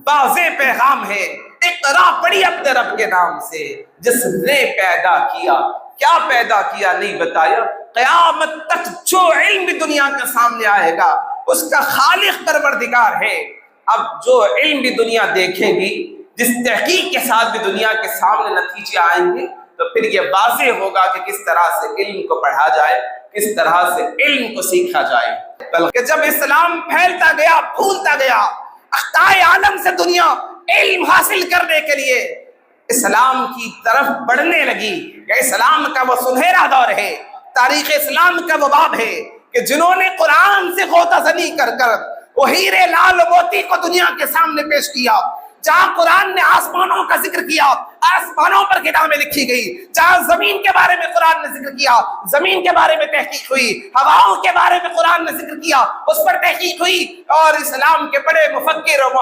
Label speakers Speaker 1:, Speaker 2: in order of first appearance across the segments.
Speaker 1: واضح پیغام ہے، اقرا پڑھی اپنے رب کے نام سے جس نے پیدا کیا، کیا پیدا کیا نہیں بتایا۔ قیامت تک جو علم بھی دنیا کے سامنے آئے گا اس کا خالق پروردگار ہے۔ اب جو علم بھی دنیا دیکھے گی، جس تحقیق کے ساتھ بھی دنیا کے سامنے نتیجے آئیں گے، تو پھر یہ واضح ہوگا کہ کس طرح سے علم کو پڑھا جائے، کس طرح سے علم کو سیکھا جائے۔ بلکہ جب اسلام پھیلتا گیا، پھولتا گیا، اقطاع عالم سے دنیا علم حاصل کرنے کے لیے اسلام کی طرف بڑھنے لگی، کہ اسلام کا وہ سنہرا دور ہے، تاریخ اسلام کا وہ باب ہے کہ جنہوں نے قرآن سے غوطہ زنی کر وہ ہیرے لال موتی کو دنیا کے سامنے پیش کیا۔ جہاں قرآن نے آسمانوں کا ذکر کیا، آسمانوں پر کتابیں لکھی گئی۔ جہاں زمین کے بارے میں قرآن نے ذکر کیا، زمین کے بارے میں تحقیق ہوئی۔ ہواؤں کے بارے میں قرآن نے ذکر کیا، اس پر تحقیق ہوئی۔ اور اسلام کے بڑے مفکر اور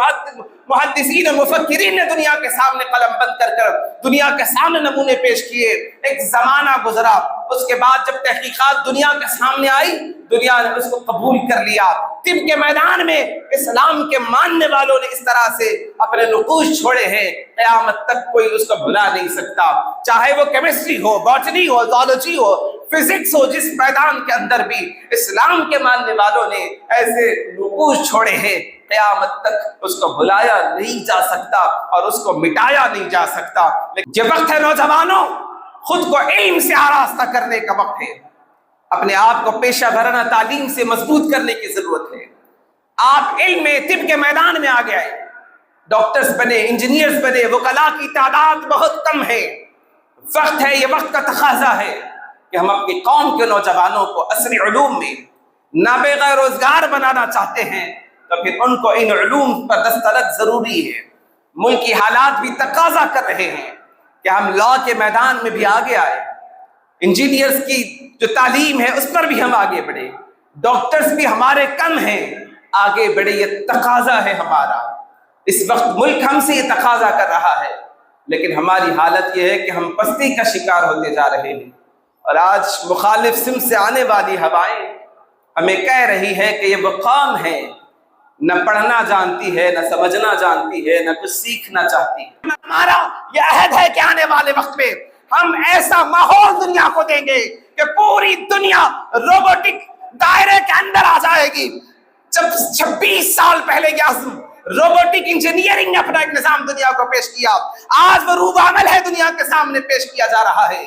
Speaker 1: محدثین و مفکرین نے دنیا کے سامنے قلم بند کر دنیا کے سامنے نمونے پیش کیے۔ ایک زمانہ گزرا، اس کے بعد جب تحقیقات دنیا کے سامنے آئی، دنیا نے اس کو قبول کر لیا۔ طب کے میدان میں اسلام کے ماننے والوں نے اس طرح سے اپنے نقوش چھوڑے ہیں، قیامت تک کوئی اس کو بھلا نہیں سکتا۔ چاہے وہ کیمسٹری ہو، باٹنی ہو، زولوجی ہو، فزکس ہو، جس میدان کے اندر بھی اسلام کے ماننے والوں نے ایسے نقوش چھوڑے ہیں، قیامت تک اس کو بھلایا نہیں جا سکتا اور اس کو مٹایا نہیں جا سکتا۔ لیکن یہ وقت ہے نوجوانوں، خود کو علم سے آراستہ کرنے کا وقت ہے۔ اپنے آپ کو پیشہ ورانہ تعلیم سے مضبوط کرنے کی ضرورت ہے۔ آپ علم میں، طب کے میدان میں آگے آئے، ڈاکٹرز بنے، انجینئرز بنے، وکلاء کی تعداد بہت کم ہے۔ وقت ہے، یہ وقت کا تقاضا ہے کہ ہم اپنی قوم کے نوجوانوں کو عصری علوم میں نابغہ روزگار بنانا چاہتے ہیں، تو پھر ان کو ان علوم پر دسترس ضروری ہے۔ ملکی حالات بھی تقاضا کر رہے ہیں کہ ہم لاء کے میدان میں بھی آگے آئے، انجینئرز کی جو تعلیم ہے اس پر بھی ہم آگے بڑھے، ڈاکٹرز بھی ہمارے کم ہیں، آگے بڑھے، یہ تقاضا ہے ہمارا۔ اس وقت ملک ہم سے یہ تقاضا کر رہا ہے، لیکن ہماری حالت یہ ہے کہ ہم پستی کا شکار ہوتے جا رہے ہیں۔ اور آج مخالف سمت سے آنے والی ہوائیں ہمیں کہہ رہی ہے کہ یہ وہ قوم ہے نہ پڑھنا جانتی ہے، نہ سمجھنا جانتی ہے، نہ کچھ سیکھنا چاہتی ہے۔ ہمارا یہ عہد ہے کہ آنے والے وقت میں ہم ایسا ماحول دنیا کو دیں گے کہ پوری دنیا روبوٹک دائرے کے اندر آ جائے گی۔ جب 26 سال پہلے یہ عزم روبوٹک انجینئرنگ نے اپنا ایک نظام دنیا کو پیش کیا، آج وہ روح عمل ہے دنیا کے سامنے پیش کیا جا رہا ہے۔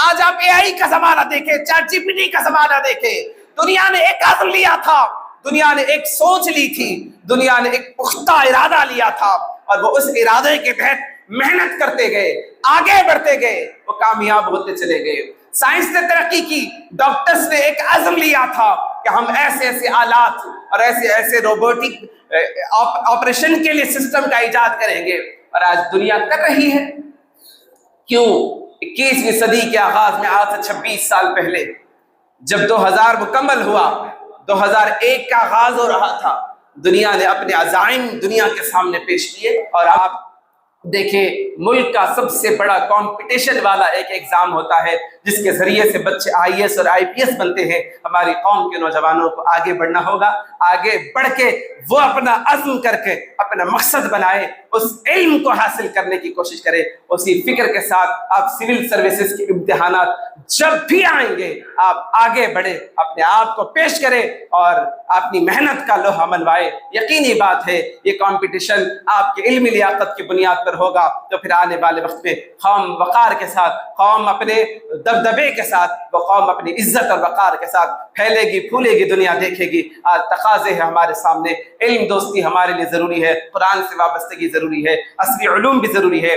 Speaker 1: آج آپ اے آئی کا زمانہ دیکھیں، چیٹ جی پی ٹی کا زمانہ دیکھیں، دنیا نے ایک عزم لیا تھا، دنیا نے ایک سوچ لی تھی، دنیا نے ایک پختہ ارادہ لیا تھا، اور وہ اس ارادے کے تحت محنت کرتے گئے، آگے بڑھتے گئے، وہ کامیاب ہوتے چلے گئے۔ سائنس نے ترقی کی، ڈاکٹرز نے ایک عزم لیا تھا کہ ہم ایسے ایسے آلات اور ایسے ایسے روبوٹک آپریشن کے لیے سسٹم کا ایجاد کریں گے، اور آج دنیا کر رہی ہے۔ کیوں؟ 21ویں صدی کے آغاز میں، آج سے 26 سال پہلے جب 2000 مکمل ہوا، 2001 کا آغاز ہو رہا تھا، دنیا نے اپنے عزائم دنیا کے سامنے پیش کیے۔ اور آپ دیکھیں، ملک کا سب سے بڑا کمپٹیشن والا ایک ایگزام ہوتا ہے جس کے ذریعے سے بچے IAS اور IPS بنتے ہیں۔ ہماری قوم کے نوجوانوں کو آگے بڑھنا ہوگا، آگے بڑھ کے وہ اپنا عزم کر کے اپنا مقصد بنائے، اس علم کو حاصل کرنے کی کوشش کرے۔ اسی فکر کے ساتھ آپ سول سروسز کے امتحانات جب بھی آئیں گے، آپ آگے بڑھے، اپنے آپ کو پیش کریں اور اپنی محنت کا لوہا منوائے۔ یقینی بات ہے یہ کمپٹیشن آپ کی علمی لیاقت کی بنیاد پر ہوگا، تو پھر آنے والے وقت میں قوم وقار کے ساتھ، قوم اپنے دبدبے کے ساتھ، وہ قوم اپنی عزت اور وقار کے ساتھ پھیلے گی، پھولے گی، دنیا دیکھے گی۔ آج تقاضے ہیں ہمارے سامنے، علم دوستی ہمارے لیے ضروری ہے، قرآن سے وابستگی ضروری ہے، عصری علوم بھی ضروری ہے۔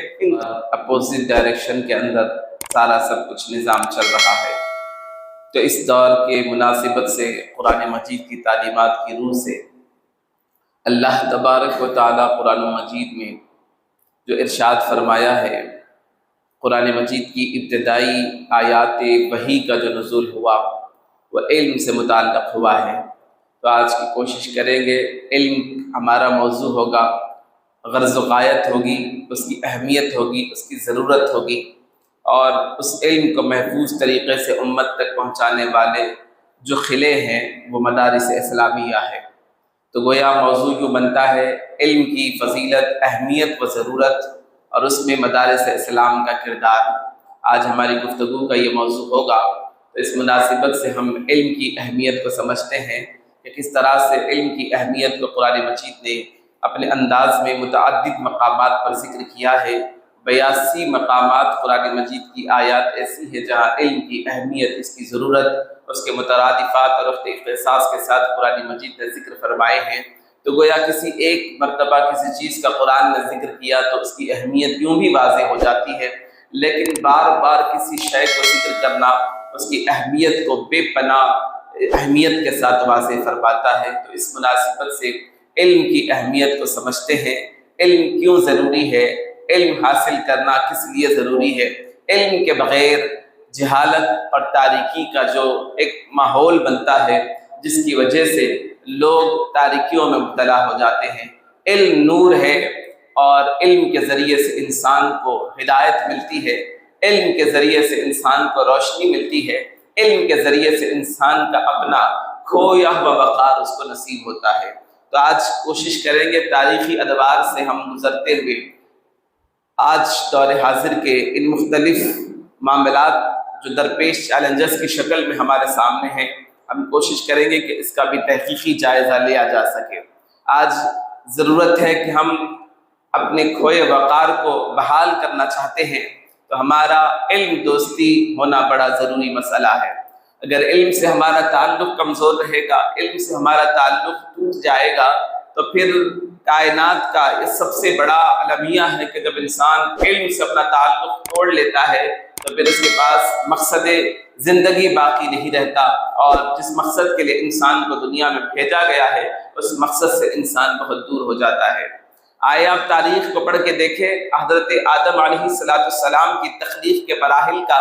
Speaker 1: اپوزٹ ڈائریکشن کے اندر سارا سب کچھ نظام چل رہا ہے، تو اس دور کے مناسبت سے قرآن مجید کی تعلیمات کی روح سے اللہ تبارک و تعالیٰ قرآن مجید میں جو ارشاد فرمایا ہے، قرآن مجید کی ابتدائی آیات وحی کا جو نزول ہوا وہ علم سے متعلق ہوا ہے۔ تو آج کی کوشش کریں گے، علم ہمارا موضوع ہوگا، غرض و غایت ہوگی، اس کی اہمیت ہوگی، اس کی ضرورت ہوگی، اور اس علم کو محفوظ طریقے سے امت تک پہنچانے والے جو قلعے ہیں وہ مدارس اسلامیہ ہے۔ تو گویا موضوع یوں بنتا ہے علم کی فضیلت، اہمیت و ضرورت اور اس میں مدارس اسلام کا کردار۔ آج ہماری گفتگو کا یہ موضوع ہوگا، تو اس مناسبت سے ہم علم کی اہمیت کو سمجھتے ہیں کہ کس طرح سے علم کی اہمیت کو قرآن مجید نے اپنے انداز میں متعدد مقامات پر ذکر کیا ہے۔ 82 مقامات قرآن مجید کی آیات ایسی ہے جہاں علم کی اہمیت، اس کی ضرورت، اس کے مترادفات اور اختصاص کے ساتھ قرآن مجید نے ذکر فرمائے ہیں۔ تو گویا کسی ایک مرتبہ کسی چیز کا قرآن نے ذکر کیا تو اس کی اہمیت یوں بھی واضح ہو جاتی ہے، لیکن بار بار کسی شے کو ذکر کرنا اس کی اہمیت کو بے پناہ اہمیت کے ساتھ واضح فرماتا ہے۔ تو اس مناسبت سے علم کی اہمیت کو سمجھتے ہیں، علم کیوں ضروری ہے، علم حاصل کرنا کس لیے ضروری ہے۔ علم کے بغیر جہالت اور تاریکی کا جو ایک ماحول بنتا ہے، جس کی وجہ سے لوگ تاریکیوں میں مبتلا ہو جاتے ہیں۔ علم نور ہے اور علم کے ذریعے سے انسان کو ہدایت ملتی ہے، علم کے ذریعے سے انسان کو روشنی ملتی ہے، علم کے ذریعے سے انسان کا اپنا کھویا ہوا وقار اس کو نصیب ہوتا ہے۔ تو آج کوشش کریں گے تاریخی ادوار سے ہم گزرتے ہوئے آج دور حاضر کے ان مختلف معاملات جو درپیش چیلنجز کی شکل میں ہمارے سامنے ہیں، ہم کوشش کریں گے کہ اس کا بھی تحقیقی جائزہ لیا جا سکے۔ آج ضرورت ہے کہ ہم اپنے کھوئے وقار کو بحال کرنا چاہتے ہیں تو ہمارا علم دوستی ہونا بڑا ضروری مسئلہ ہے۔ اگر علم سے ہمارا تعلق کمزور رہے گا، علم سے ہمارا تعلق ٹوٹ جائے گا، تو پھر کائنات کا یہ سب سے بڑا المیہ ہے کہ جب انسان علم سے اپنا تعلق توڑ لیتا ہے تو پھر اس کے پاس مقصد زندگی باقی نہیں رہتا، اور جس مقصد کے لیے انسان کو دنیا میں بھیجا گیا ہے اس مقصد سے انسان بہت دور ہو جاتا ہے۔ آئے آپ تاریخ کو پڑھ کے دیکھیں، حضرت آدم علیہ السلام کی تخلیق کے مراحل کا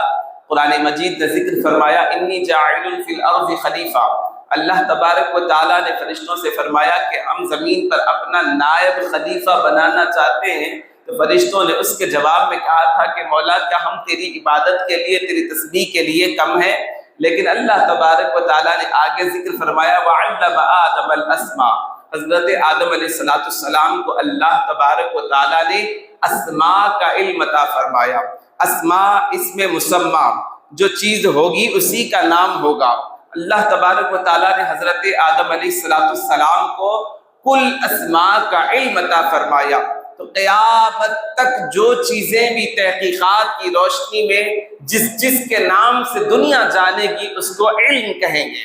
Speaker 1: قرآن مجید نے ذکر فرمایا، انی جاعل فی الارض خلیفہ۔ اللہ تبارک و تعالیٰ نے فرشتوں سے فرمایا کہ ہم زمین پر اپنا نائب خلیفہ بنانا چاہتے ہیں۔ تو فرشتوں نے اس کے جواب میں کہا تھا کہ مولا کیا ہم تیری عبادت کے لیے، تیری تسبیح کے لیے کم ہیں؟ لیکن اللہ تبارک و تعالیٰ نے آگے ذکر فرمایا وَعَلَّمَ آدَمَ الْأَسْمَاءَ۔ حضرت آدم علیہ السلام کو اللہ تبارک و تعالیٰ نے اسماء کا علم عطا فرمایا۔ اسماء اسم مسمى، جو چیز ہوگی اسی کا نام ہوگا۔ اللہ تبارک و تعالیٰ نے حضرت آدم علیہ السلام کو کل اسماء کا علم عطا فرمایا۔ تو قیامت تک جو چیزیں بھی تحقیقات کی روشنی میں جس کے نام سے دنیا جانے گی اس کو علم کہیں گے،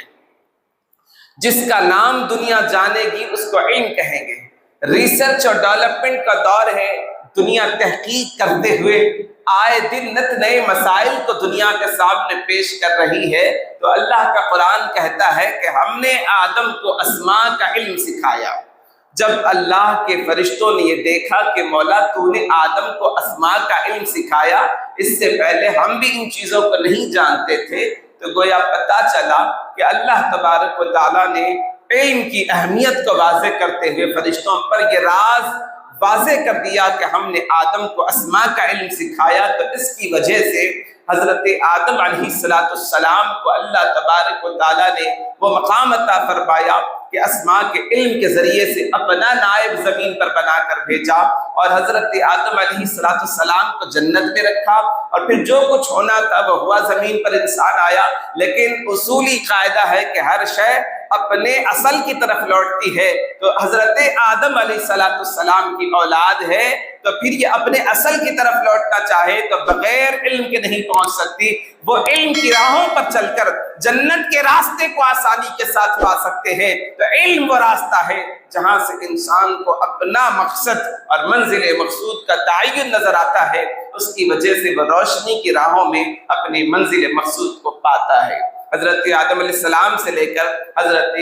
Speaker 1: جس کا نام دنیا جانے گی اس کو علم کہیں گے۔ ریسرچ اور ڈیولپمنٹ کا دور ہے، دنیا تحقیق کرتے ہوئے آئے دن نت نئے مسائل کو دنیا کے سامنے پیش کر رہی ہے۔ تو اللہ کا قرآن کہتا ہے کہ ہم نے آدم کو اسماء کا علم سکھایا۔ جب اللہ کے فرشتوں نے یہ دیکھا کہ مولا تو نے آدم کو اسماء کا علم سکھایا، اس سے پہلے ہم بھی ان چیزوں کو نہیں جانتے تھے، تو گویا پتہ چلا کہ اللہ تبارک و تعالیٰ نے علم کی اہمیت کو واضح کرتے ہوئے فرشتوں پر یہ راز واضح کر دیا کہ ہم نے آدم کو اسماء کا علم سکھایا۔ تو اس کی وجہ سے حضرت آدم علیہ السلام کو اللہ تبارک و تعالیٰ نے وہ مقام عطا فرمایا کہ اسماء کے علم کے ذریعے سے اپنا نائب زمین پر بنا کر بھیجا، اور حضرت آدم علیہ السلام کو جنت میں رکھا، اور پھر جو کچھ ہونا تھا وہ ہوا، زمین پر انسان آیا۔ لیکن اصولی قاعدہ ہے کہ ہر شے اپنے اصل کی طرف لوٹتی ہے۔ تو حضرت آدم علیہ السلام کی اولاد ہے تو پھر یہ اپنے اصل کی طرف لوٹنا چاہے تو بغیر علم کے نہیں پہنچ سکتی۔ وہ علم کی راہوں پر چل کر جنت کے راستے کو آسانی کے ساتھ پا سکتے ہیں۔ تو علم وہ راستہ ہے جہاں سے انسان کو اپنا مقصد اور منزل مقصود کا تعین نظر آتا ہے، اس کی وجہ سے وہ روشنی کی راہوں میں اپنی منزل مقصود کو پاتا ہے۔ حضرت آدم علیہ السلام سے لے کر حضرت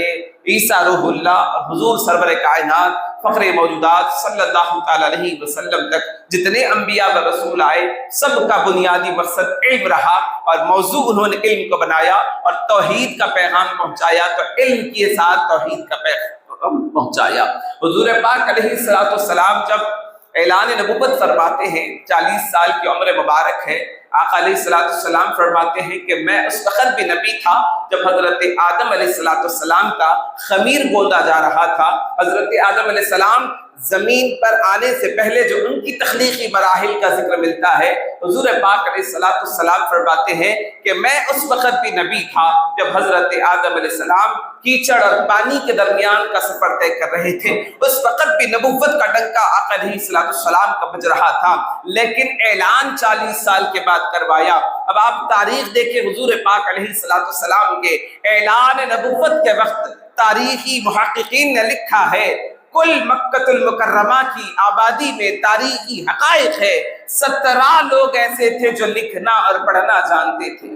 Speaker 1: عیسیٰ روح اللہ اور حضور سرور کائنات فخر موجودات صلی اللہ تعالی علیہ وسلم تک جتنے انبیاء و رسول آئے، سب کا بنیادی مقصد علم رہا، اور موضوع انہوں نے علم کو بنایا اور توحید کا پیغام پہنچایا۔ تو علم کے ساتھ توحید کا پیغام پہنچایا۔ حضور پاک علیہ السلام جب اعلان نبوت فرماتے ہیں، 40 سال کی عمر مبارک ہے، آقا علیہ الصلوۃ والسلام فرماتے ہیں کہ میں اس وقت بھی نبی تھا جب حضرت آدم علیہ الصلوۃ والسلام کا خمیر گوندا جا رہا تھا۔ حضرت آدم علیہ السلام زمین پر آنے سے پہلے جو ان کی تخلیقی مراحل کا ذکر ملتا ہے، حضور پاک علیہ الصلوۃ والسلام فرماتے ہیں کہ میں اس وقت بھی نبی تھا جب حضرت آدم علیہ السلام کیچڑ اور پانی کے درمیان کا سفر طے کر رہے تھے۔ اس وقت بھی نبوت کا ڈنکا آقا علیہ الصلوۃ والسلام کا بج رہا تھا، لیکن اعلان 40 سال کے بعد کروایا۔ اب آپ تاریخ دیکھیں، حضور پاک علیہ الصلوۃ والسلام کے اعلان نبوت کے وقت تاریخی محققین نے لکھا ہے کل مکہ المکرمہ کی آبادی میں تاریخی حقائق ہے 17 لوگ ایسے تھے جو لکھنا اور پڑھنا جانتے تھے۔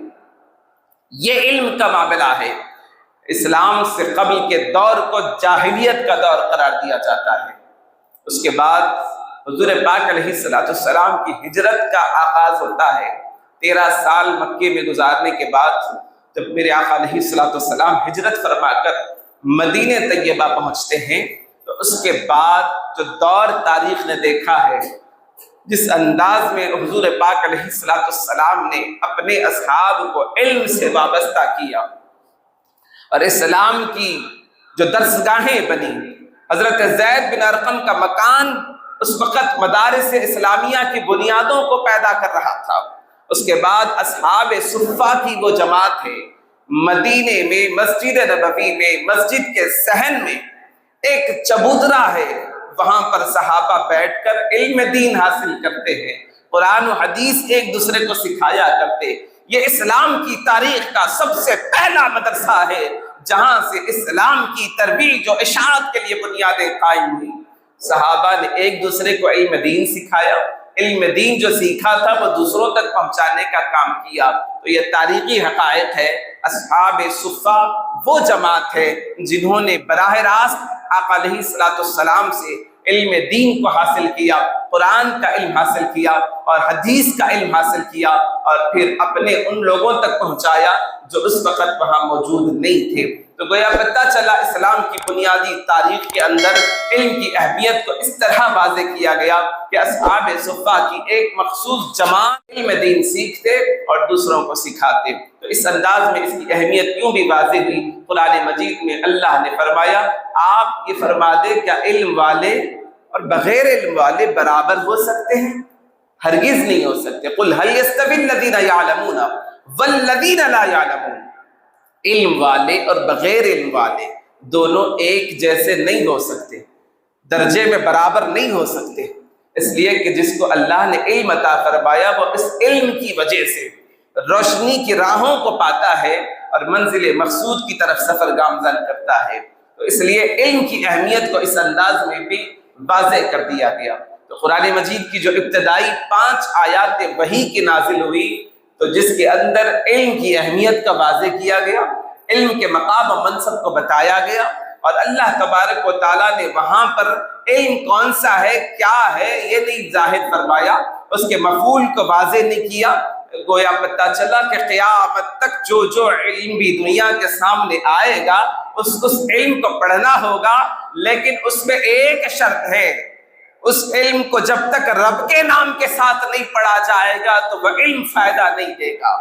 Speaker 1: یہ علم کا معاملہ ہے۔ اسلام سے قبل کے دور کو جاہلیت کا دور قرار دیا جاتا ہے۔ اس کے بعد حضور پاک علیہ الصلوۃ والسلام کی ہجرت کا آغاز ہوتا ہے۔ 13 سال مکے میں گزارنے کے بعد جب میرے آقا علیہ الصلوۃ والسلام ہجرت فرما کر مدینہ طیبہ پہنچتے ہیں تو اس کے بعد جو دور تاریخ نے دیکھا ہے، جس انداز میں حضور پاک علیہ الصلوۃ والسلام نے اپنے اصحاب کو علم سے وابستہ کیا اور اسلام کی جو درسگاہیں بنی، حضرت زید بن ارقم کا مکان اس وقت مدارس اسلامیہ کی بنیادوں کو پیدا کر رہا تھا۔ اس کے بعد اصحاب صفہ کی وہ جماعت ہے، مدینے میں مسجد نبوی میں مسجد کے صحن میں ایک چبوترا ہے، وہاں پر صحابہ بیٹھ کر علم دین حاصل کرتے ہیں، قرآن و حدیث ایک دوسرے کو سکھایا کرتے۔ یہ اسلام کی تاریخ کا سب سے پہلا مدرسہ ہے جہاں سے اسلام کی ترویج و اشاعت کے لیے بنیادیں قائم ہوئی۔ صحابہ نے ایک دوسرے کو علم دین سکھایا، علم دین جو سیکھا تھا وہ دوسروں تک پہنچانے کا کام کیا۔ تو یہ تاریخی حقائق ہے۔ اصحاب صفہ وہ جماعت ہے جنہوں نے براہ راست آقا علیہ الصلوۃ والسلام سے علم دین کو حاصل کیا، قرآن کا علم حاصل کیا اور حدیث کا علم حاصل کیا، اور پھر اپنے ان لوگوں تک پہنچایا جو اس وقت وہاں موجود نہیں تھے۔ تو گویا پتہ چلا اسلام کی بنیادی تاریخ کے اندر علم کی اہمیت کو اس طرح واضح کیا گیا کہ اصحاب صفہ کی ایک مخصوص جماعت علم دین سیکھتے اور دوسروں کو سکھاتے۔ تو اس انداز میں اس کی اہمیت کیوں بھی واضح ہوئی؟ قرآن مجید میں اللہ نے فرمایا آپ یہ فرما دے کیا علم والے اور بغیر علم والے برابر ہو سکتے ہیں؟ ہرگز نہیں ہو سکتے۔ قل هل يستوي الذين يعلمون والذين لا يعلمون، علم والے اور بغیر علم والے دونوں ایک جیسے نہیں ہو سکتے، درجے میں برابر نہیں ہو سکتے، اس لیے کہ جس کو اللہ نے علم عطا فرمایا وہ اس علم کی وجہ سے روشنی کی راہوں کو پاتا ہے اور منزل مقصود کی طرف سفر گامزن کرتا ہے۔ تو اس لیے علم کی اہمیت کو اس انداز میں بھی واضح کر دیا گیا۔ تو قرآن مجید کی جو ابتدائی 5 آیات وحی کی نازل ہوئی تو جس کے اندر علم کی اہمیت کا واضح کیا گیا، علم کے مقام و منصب کو بتایا گیا، اور اللہ تبارک و تعالیٰ نے وہاں پر علم کون سا ہے کیا ہے یہ نہیں ظاہر فرمایا، اس کے مفعول کو واضح نہیں کیا۔ گویا پتہ چلا کہ قیامت تک جو علم بھی دنیا کے سامنے آئے گا اس علم کو پڑھنا ہوگا، لیکن اس میں ایک شرط ہے، اس علم کو جب تک رب کے نام کے ساتھ نہیں پڑھا جائے گا تو وہ علم فائدہ نہیں دے گا۔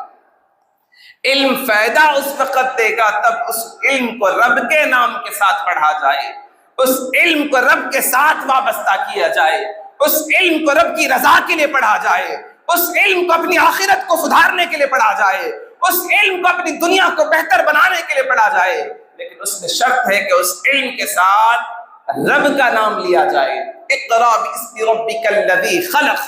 Speaker 1: علم فائدہ اس وقت دے گا تب اس علم کو رب کے نام کے ساتھ پڑھا جائے، اس علم کو رب کے ساتھ وابستہ کیا جائے، اس علم کو رب کی رضا کے لیے پڑھا جائے، اس علم کو اپنی آخرت کو سدھارنے کے لیے پڑھا جائے، اس علم کو اپنی دنیا کو بہتر بنانے کے لیے پڑھا جائے، لیکن اس میں شرط ہے کہ اس علم کے ساتھ رب کا نام لیا جائے۔ اقرا باسم ربک الذی خلق،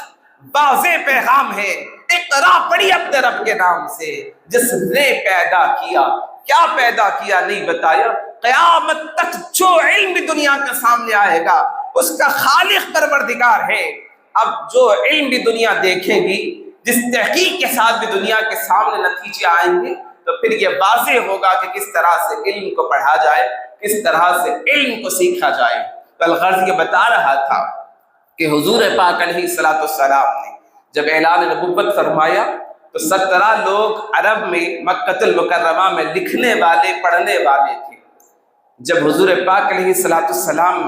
Speaker 1: واضح پیغام ہے، اقرا پڑھی اپنے رب کے نام سے جس نے پیدا کیا۔ کیا پیدا کیا نہیں بتایا، قیامت تک جو علم بھی دنیا کے سامنے آئے گا اس کا خالق پروردگار ہے۔ اب جو علم بھی دنیا دیکھے گی، جس تحقیق کے ساتھ بھی دنیا کے سامنے نتیجے آئیں گے، تو پھر یہ واضح ہوگا کہ کس طرح سے علم کو پڑھا جائے، کس طرح سے علم کو سیکھا جائے۔ کل غرض یہ بتا رہا تھا کہ حضور پاک علیہ الصلوۃ والسلام نے جب اعلان نبوت فرمایا تو 17 لوگ عرب میں مکہ المکرمہ میں لکھنے والے پڑھنے والے تھے۔ جب حضور پاک علیہ الصلوۃ والسلام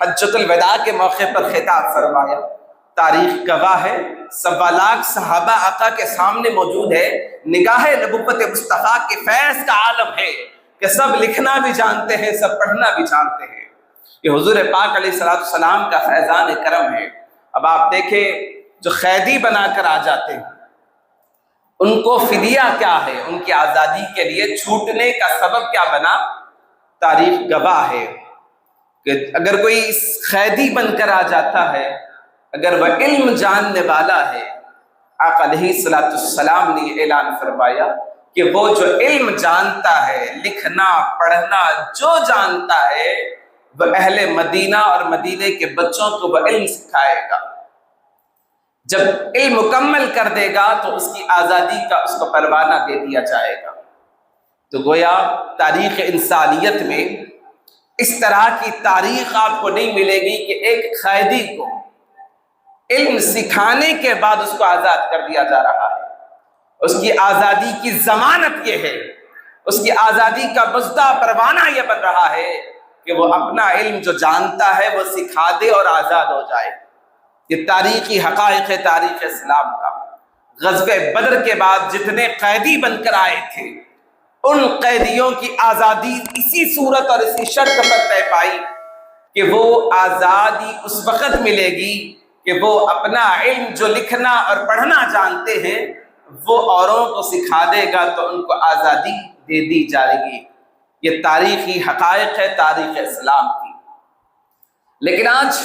Speaker 1: حجۃ الوداع کے موقع پر خطاب فرمایا، تاریخ گواہ ہے، 1.25 لاکھ صحابہ آقا کے سامنے موجود ہے، نگاہ نبوت مصطفیٰ کے فیض کا عالم ہے کہ سب لکھنا بھی جانتے ہیں، سب پڑھنا بھی جانتے ہیں۔ یہ حضور پاک علیہ الصلوۃ والسلام کا فیضان کرم ہے۔ اب آپ دیکھیں جو قیدی بنا کر آ جاتے ہیں ان کو فدیہ کیا ہے، ان کی آزادی کے لیے چھوٹنے کا سبب کیا بنا؟ تاریخ گواہ ہے کہ اگر کوئی قیدی بن کر آ جاتا ہے، اگر وہ علم جاننے والا ہے، آقا علیہ الصلوۃ والسلام نے اعلان فرمایا کہ وہ جو علم جانتا ہے، لکھنا پڑھنا جو جانتا ہے، وہ اہل مدینہ اور مدینے کے بچوں کو وہ علم سکھائے گا۔ جب علم مکمل کر دے گا تو اس کی آزادی کا اس کو پروانہ دے دیا جائے گا۔ تو گویا تاریخ انسانیت میں اس طرح کی تاریخ آپ کو نہیں ملے گی کہ ایک قیدی کو علم سکھانے کے بعد اس کو آزاد کر دیا جا رہا ہے۔ اس کی آزادی کی ضمانت یہ ہے، اس کی آزادی کا بزدہ پروانہ یہ بن رہا ہے کہ وہ اپنا علم جو جانتا ہے وہ سکھا دے اور آزاد ہو جائے۔ یہ تاریخی حقائق ہے تاریخ اسلام کا۔ غزوہ بدر کے بعد جتنے قیدی بن کر آئے تھے ان قیدیوں کی آزادی اسی صورت اور اسی شرط پر طے پائی کہ وہ آزادی اس وقت ملے گی کہ وہ اپنا علم جو لکھنا اور پڑھنا جانتے ہیں وہ اوروں کو سکھا دے گا تو ان کو آزادی دے دی جائے گی۔ یہ تاریخی حقائق ہے تاریخ اسلام کی۔ لیکن آج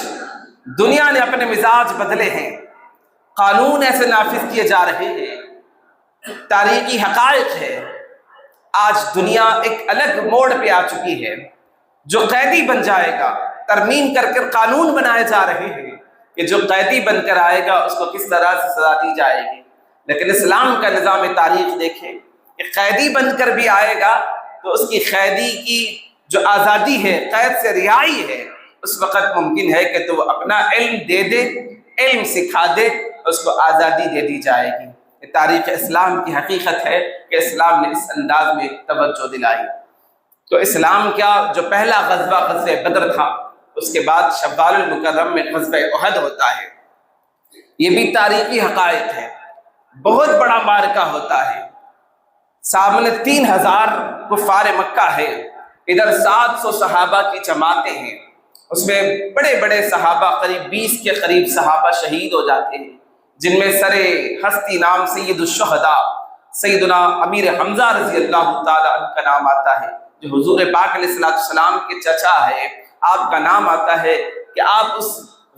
Speaker 1: دنیا نے اپنے مزاج بدلے ہیں، قانون ایسے نافذ کیے جا رہے ہیں، تاریخی حقائق ہے۔ آج دنیا ایک الگ موڑ پہ آ چکی ہے۔ جو قیدی بن جائے گا، ترمیم کر کر قانون بنائے جا رہے ہیں کہ جو قیدی بن کر آئے گا اس کو کس طرح سے سزا دی جائے گی۔ لیکن اسلام کا نظام تاریخ دیکھیں کہ قیدی بن کر بھی آئے گا تو اس کی قیدی کی جو آزادی ہے، قید سے رہائی ہے، اس وقت ممکن ہے کہ تو وہ اپنا علم دے دے، علم سکھا دے، اس کو آزادی دے دی جائے گی۔ یہ تاریخ اسلام کی حقیقت ہے کہ اسلام نے اس انداز میں توجہ دلائی۔ تو اسلام کیا جو پہلا غزوہ بدر تھا، اس کے بعد شوال المکرم میں غزوہ احد ہوتا ہے۔ یہ بھی تاریخی حقائق ہے، بہت بڑا معرکہ ہوتا ہے۔ سامنے 3000 کفار مکہ ہے، ادھر 700 صحابہ کی جماعتیں ہیں، اس میں بڑے بڑے صحابہ قریب 20 کے قریب صحابہ شہید ہو جاتے ہیں، جن میں سر ہستی نام سید الشہداء سیدنا امیر حمزہ رضی اللہ تعالی عنہ کا نام آتا ہے، جو حضور پاک علیہ السلام کے چچا ہے۔ آپ کا نام آتا ہے کہ آپ اس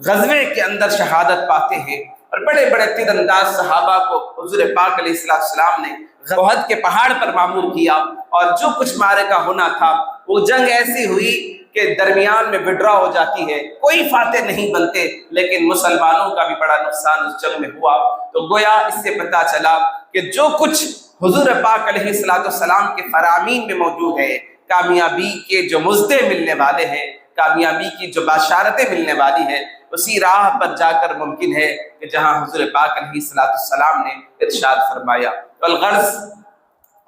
Speaker 1: غزوے کے اندر شہادت پاتے ہیں، اور بڑے بڑے تیر انداز صحابہ کو حضور پاک علیہ السلام نے احد کے پہاڑ پر معمور کیا، اور جو کچھ معرکہ ہونا تھا وہ جنگ ایسی ہوئی کہ درمیان میں وڈرا ہو جاتی ہے، کوئی فاتح نہیں بنتے، لیکن مسلمانوں کا بھی بڑا نقصان اس جنگ میں ہوا۔ تو گویا اس سے پتہ چلا کہ جو کچھ حضور پاک علیہ السلام کے فرامین میں موجود ہے، کامیابی کے جو مزدے ملنے والے ہیں، کامیابی کی جو بشارتیں ملنے والی ہیں، اسی راہ پر جا کر ممکن ہے کہ جہاں حضور پاک علیہ السلام نے ارشاد فرمایا۔ والغرض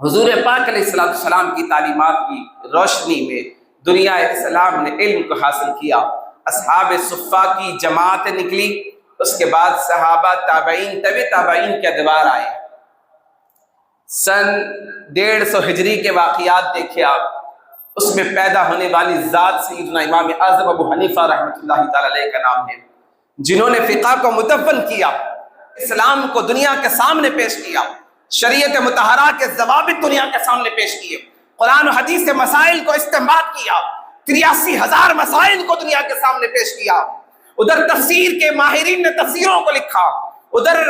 Speaker 1: حضور پاک علیہ السلام کی تعلیمات کی روشنی میں دنیا اسلام نے علم کو حاصل کیا۔ اصحاب صفہ کی جماعت نکلی، اس کے بعد صحابہ، تابعین، تابعین کے ادوار آئے۔ سن 150 ہجری کے واقعات دیکھے آپ، اس میں پیدا ہونے والی ذات سیدنا امام اعظم ابو حنیفہ رحمۃ اللہ تعالی علیہ کا نام ہے، جنہوں نے فقہ کو مدون کیا، اسلام کو دنیا کے سامنے پیش کیا، شریعت مطہرہ کے ضوابط دنیا کے سامنے پیش کیے، قرآن و حدیث کے مسائل کو استنباط کیا، 83,000 مسائل کو دنیا کے سامنے پیش کیا۔ ادھر تفسیر کے ماہرین نے تفسیروں کو لکھا، ادھر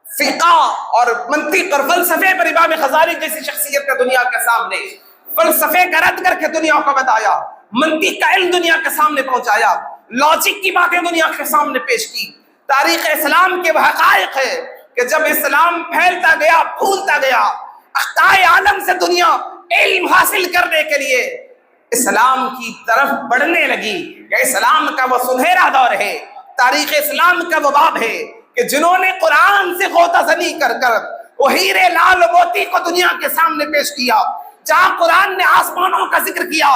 Speaker 1: فقہ اور منطق اور فلسفے پر امام غزالی جیسی شخصیت نے دنیا کے سامنے فلسفے کا رد کر کے دنیا کو بتایا، منطق کا علم دنیا کے سامنے پہنچایا، لاجک کی باتیں دنیا کے سامنے پیش کی۔ تاریخ اسلام کے وہ حقائق ہے کہ جب اسلام پھیلتا گیا، پھولتا گیا، اقطاع عالم سے دنیا علم حاصل کرنے کے لیے اسلام کی طرف بڑھنے لگی کہ اسلام کا وہ سنہرا دور ہے، تاریخ اسلام کا وہ باب ہے کہ جنہوں نے قرآن سے غوطہ زنی کر کر وہ ہیرے لال موتی کو دنیا کے سامنے پیش کیا۔ جہاں قرآن نے آسمانوں کا ذکر کیا،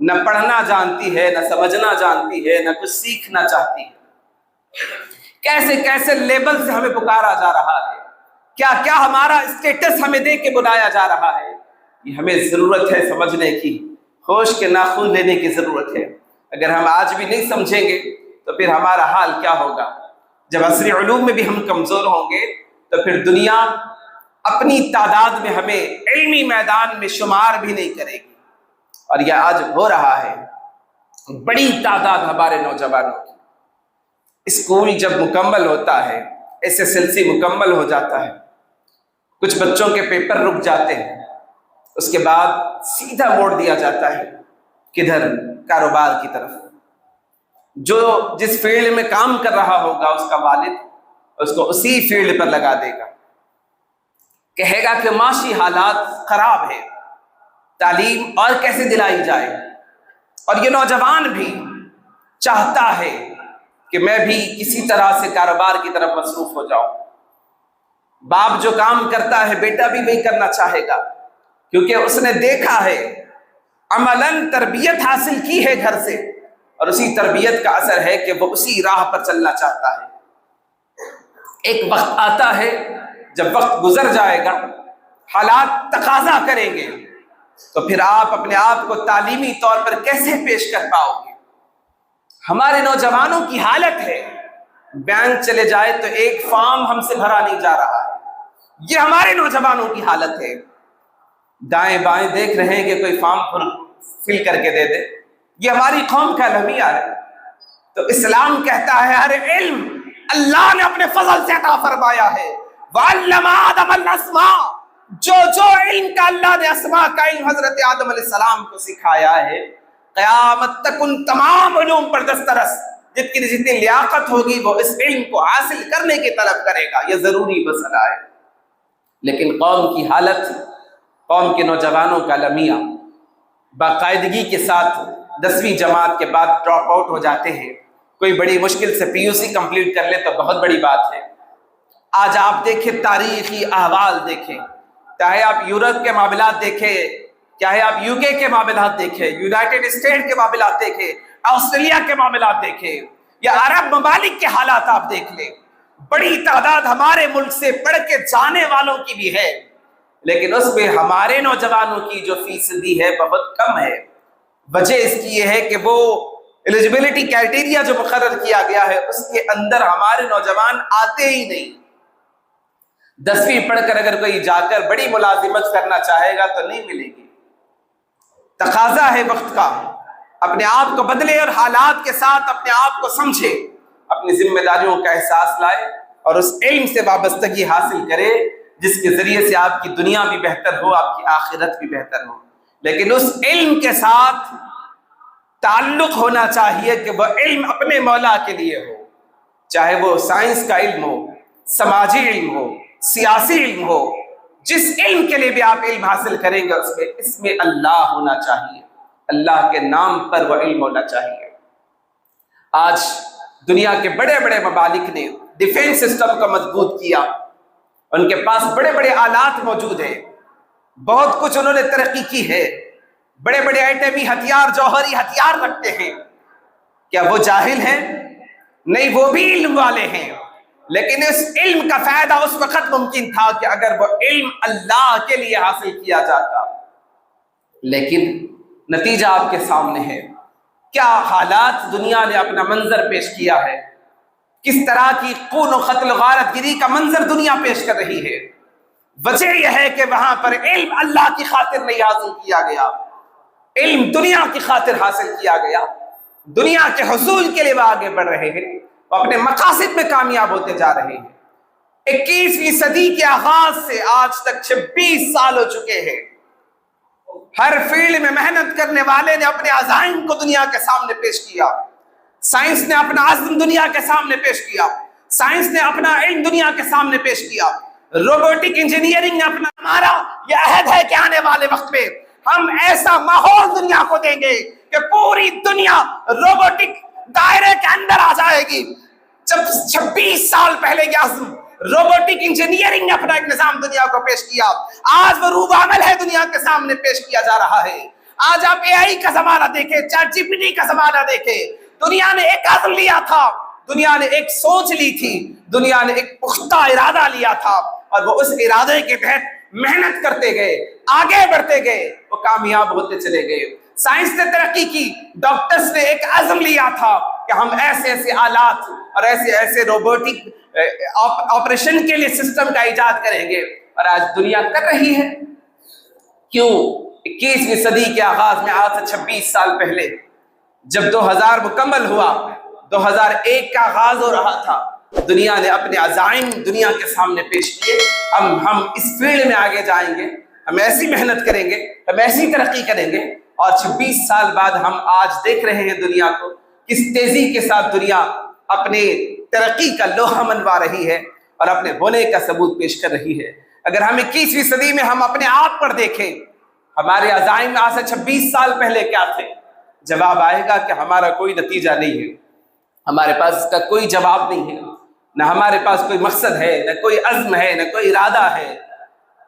Speaker 1: نہ پڑھنا جانتی ہے، نہ سمجھنا جانتی ہے، نہ کچھ سیکھنا چاہتی ہے۔ کیسے کیسے لیبل سے ہمیں پکارا جا رہا ہے، کیا کیا ہمارا اسٹیٹس ہمیں دے کے بلایا جا رہا ہے۔ یہ ہمیں ضرورت ہے سمجھنے کی، ہوش کے ناخن لینے کی ضرورت ہے۔ اگر ہم آج بھی نہیں سمجھیں گے تو پھر ہمارا حال کیا ہوگا؟ جب عصری علوم میں بھی ہم کمزور ہوں گے تو پھر دنیا اپنی تعداد میں ہمیں علمی میدان میں شمار بھی نہیں کرے گی۔ اور یہ آج ہو رہا ہے، بڑی تعداد ہمارے نوجوانوں کی۔ اسکول جب مکمل ہوتا ہے، SSLC مکمل ہو جاتا ہے، کچھ بچوں کے پیپر رک جاتے ہیں، اس کے بعد سیدھا موڑ دیا جاتا ہے کدھر؟ کاروبار کی طرف۔ جو جس فیلڈ میں کام کر رہا ہوگا اس کا والد اس کو اسی فیلڈ پر لگا دے گا، کہے گا کہ معاشی حالات خراب ہے، تعلیم اور کیسے دلائی جائے۔ اور یہ نوجوان بھی چاہتا ہے کہ میں بھی کسی طرح سے کاروبار کی طرف مصروف ہو جاؤں۔ باپ جو کام کرتا ہے بیٹا بھی وہی کرنا چاہے گا، کیونکہ اس نے دیکھا ہے، عملاً تربیت حاصل کی ہے گھر سے، اور اسی تربیت کا اثر ہے کہ وہ اسی راہ پر چلنا چاہتا ہے۔ ایک وقت آتا ہے جب وقت گزر جائے گا، حالات تقاضا کریں گے، تو پھر آپ اپنے آپ کو تعلیمی طور پر کیسے پیش کر پاؤ گے؟ ہمارے نوجوانوں کی حالت ہے، بینک چلے جائے تو ایک فارم ہم سے بھرا نہیں جا رہا ہے۔ یہ ہمارے نوجوانوں کی حالت ہے۔ دائیں بائیں دیکھ رہے ہیں کہ کوئی فارم فل کر کے دے دے، یہ ہماری قوم کا المیہ ہے۔ تو اسلام کہتا ہے ہر علم اللہ نے اپنے فضل سے عطا فرمایا ہے۔ وَعَلَّمَ آدَمَ الْأَسْمَاءَ، جو علم کا اللہ نے اسماء کا علم حضرت آدم علیہ السلام کو سکھایا ہے، قیامت تک ان تمام علوم پر دسترس، جتنی لیاقت ہوگی وہ اس علم کو حاصل کرنے کی طلب کرے گا، یہ ضروری مسئلہ ہے۔ لیکن قوم کی حالت، قوم کے نوجوانوں کا المیہ، باقاعدگی کے ساتھ 10ویں جماعت کے بعد ڈراپ آؤٹ ہو جاتے ہیں۔ کوئی بڑی مشکل سے PUC کمپلیٹ کر لے تو بہت بڑی بات ہے۔ آج آپ دیکھیں تاریخی احوال دیکھیں، چاہے آپ یورپ کے معاملات دیکھیں، چاہے آپ UK کے معاملات دیکھیں، یونائٹڈ اسٹیٹ کے معاملات دیکھیں، آسٹریلیا کے معاملات دیکھیں، یا عرب ممالک کے حالات آپ دیکھ لیں، بڑی تعداد ہمارے ملک سے پڑھ کے جانے والوں کی بھی ہے، لیکن اس میں ہمارے نوجوانوں کی جو فیصدی ہے بہت کم ہے۔ وجہ اس کی یہ ہے کہ وہ ایلیجبلٹی کرائٹیریا جو مقرر کیا گیا ہے اس کے اندر ہمارے نوجوان آتے ہی نہیں۔ 10ویں پڑھ کر اگر کوئی جا کر بڑی ملازمت کرنا چاہے گا تو نہیں ملے گی۔ تقاضا ہے وقت کا، اپنے آپ کو بدلے اور حالات کے ساتھ اپنے آپ کو سمجھے، اپنی ذمہ داریوں کا احساس لائے اور اس علم سے وابستگی حاصل کرے جس کے ذریعے سے آپ کی دنیا بھی بہتر ہو، آپ کی آخرت بھی بہتر ہو۔ لیکن اس علم کے ساتھ تعلق ہونا چاہیے کہ وہ علم اپنے مولا کے لیے ہو، چاہے وہ سائنس کا علم ہو، سماجی علم ہو، سیاسی علم ہو، جس علم کے لیے بھی آپ علم حاصل کریں گے اس میں اللہ ہونا چاہیے، اللہ کے نام پر وہ علم ہونا چاہیے۔ آج دنیا کے بڑے بڑے ممالک نے ڈیفنس سسٹم کو مضبوط کیا، ان کے پاس بڑے بڑے آلات موجود ہیں، بہت کچھ انہوں نے ترقی کی ہے، بڑے بڑے ایٹمی ہتھیار، جوہری ہتھیار رکھتے ہیں۔ کیا وہ جاہل ہیں؟ نہیں، وہ بھی علم والے ہیں، لیکن اس علم کا فائدہ اس وقت ممکن تھا کہ اگر وہ علم اللہ کے لیے حاصل کیا جاتا۔ لیکن نتیجہ آپ کے سامنے ہے، کیا حالات دنیا نے اپنا منظر پیش کیا ہے، کس طرح کی خون و قتل و غارت گری کا منظر دنیا پیش کر رہی ہے۔ وجہ یہ ہے کہ وہاں پر علم اللہ کی خاطر نہیں حاصل کیا گیا، علم دنیا کی خاطر حاصل کیا گیا، دنیا کے حصول کے لیے وہ آگے بڑھ رہے ہیں، وہ اپنے مقاصد میں کامیاب ہوتے جا رہے ہیں۔ 21ویں صدی کے آغاز سے آج تک 26 سال ہو چکے ہیں، ہر فیلڈ میں محنت کرنے والے نے اپنے عزائم کو دنیا کے سامنے پیش کیا، سائنس نے اپنا عزم دنیا کے سامنے پیش کیا، سائنس نے اپنا علم دنیا کے سامنے پیش کیا، روبوٹک انجینئرنگ نے اپنا، ہمارا یہ عہد ہے کہ آنے والے وقت میں ہم ایسا ماحول دنیا کو دیں گے کہ پوری دنیا روبوٹک دائرے کے اندر آ جائے گی۔ جب 26 سال پہلے یہ عزم روبوٹک انجینئرنگ نے اپنا ایک نظام دنیا کو پیش کیا، آج وہ روب عمل ہے دنیا کے سامنے پیش کیا جا رہا ہے۔ آج آپ اے آئی کا زمانہ دیکھیں، چیٹ جی پی ٹی کا زمانہ دیکھیں. دنیا نے ایک عزم لیا تھا، دنیا نے ایک سوچ لی تھی، دنیا نے ایک پختہ ارادہ لیا تھا، اور وہ اس ارادے کے تحت محنت کرتے گئے، آگے بڑھتے گئے، وہ کامیاب ہوتے چلے گئے. سائنس نے ترقی کی، ڈاکٹرز نے ایک عزم لیا تھا کہ ہم ایسے ایسے آلات اور ایسے ایسے روبوٹک آپریشن کے لیے سسٹم کا ایجاد کریں گے، اور آج دنیا کر رہی ہے. کیوں؟ 21ویں صدی کے آغاز میں، آج سے 26 سال پہلے جب 2000 مکمل ہوا، 2001 کا آغاز ہو رہا تھا، دنیا نے اپنے عزائم دنیا کے سامنے پیش کیے. ہم اس فیلڈ میں آگے جائیں گے، ہم ایسی محنت کریں گے، ہم ایسی ترقی کریں گے. اور 26 سال بعد ہم آج دیکھ رہے ہیں دنیا کو کس تیزی کے ساتھ دنیا اپنے ترقی کا لوہا منوا رہی ہے اور اپنے ہونے کا ثبوت پیش کر رہی ہے. اگر ہم 21ویں صدی میں ہم اپنے آپ پر دیکھیں، ہمارے عزائم آج سے 26 سال پہلے کیا تھے، جواب آئے گا کہ ہمارا کوئی نتیجہ نہیں ہے، ہمارے پاس اس کا کوئی جواب نہیں ہے، نہ ہمارے پاس کوئی مقصد ہے، نہ کوئی عزم ہے، نہ کوئی ارادہ ہے.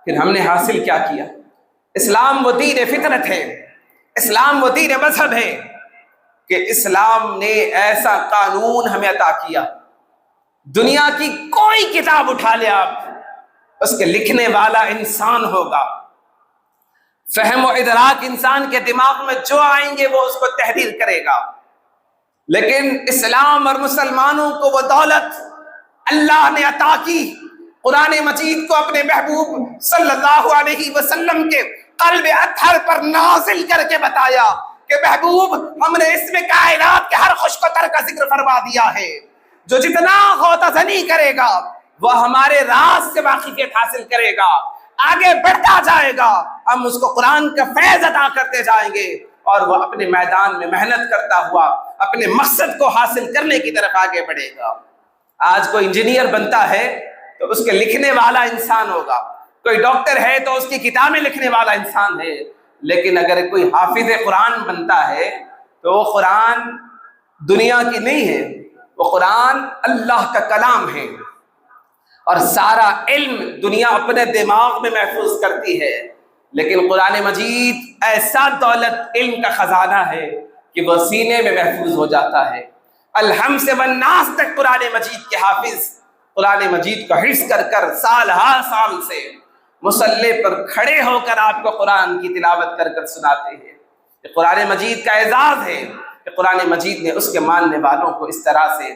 Speaker 1: پھر ہم نے حاصل کیا کیا؟ اسلام وہ دین فطرت ہے، اسلام وہ دین مذہب ہے کہ اسلام نے ایسا قانون ہمیں عطا کیا. دنیا کی کوئی کتاب اٹھا لے آپ، اس کے لکھنے والا انسان ہوگا، فہم و ادراک انسان کے دماغ میں جو آئیں گے وہ اس کو تحریر کرے گا. لیکن اسلام اور مسلمانوں کو وہ دولت اللہ نے عطا کی، قرآن مجید کو اپنے محبوب صلی اللہ علیہ وسلم کے قلب اطہر پر نازل کر کے بتایا کہ محبوب، ہم نے اس میں کائنات کے ہر خوش کو تر کا ذکر فرما دیا ہے. جو جتنا غوطہ زنی کرے گا وہ ہمارے راز سے واقفیت حاصل کرے گا، آگے بڑھتا جائے گا، ہم اس کو قرآن کا فیض عطا کرتے جائیں گے، اور وہ اپنے میدان میں محنت کرتا ہوا اپنے مقصد کو حاصل کرنے کی طرف آگے بڑھے گا. آج کوئی انجینئر بنتا ہے تو اس کے لکھنے والا انسان ہوگا، کوئی ڈاکٹر ہے تو اس کی کتابیں لکھنے والا انسان ہے. لیکن اگر کوئی حافظ قرآن بنتا ہے تو وہ قرآن دنیا کی نہیں ہے، وہ قرآن اللہ کا کلام ہے، اور سارا علم دنیا اپنے دماغ میں محفوظ کرتی ہے. لیکن قرآن مجید ایسا دولت علم کا خزانہ ہے کہ وہ سینے میں محفوظ ہو جاتا ہے. الحم سے والناس تک قرآن مجید کے حافظ قرآن مجید کو حفظ کر کر سال ہر سال سے مصلی پر کھڑے ہو کر آپ کو قرآن کی تلاوت کر کر سناتے ہیں. یہ قرآن مجید کا اعزاز ہے کہ قرآن مجید نے اس کے ماننے والوں کو اس طرح سے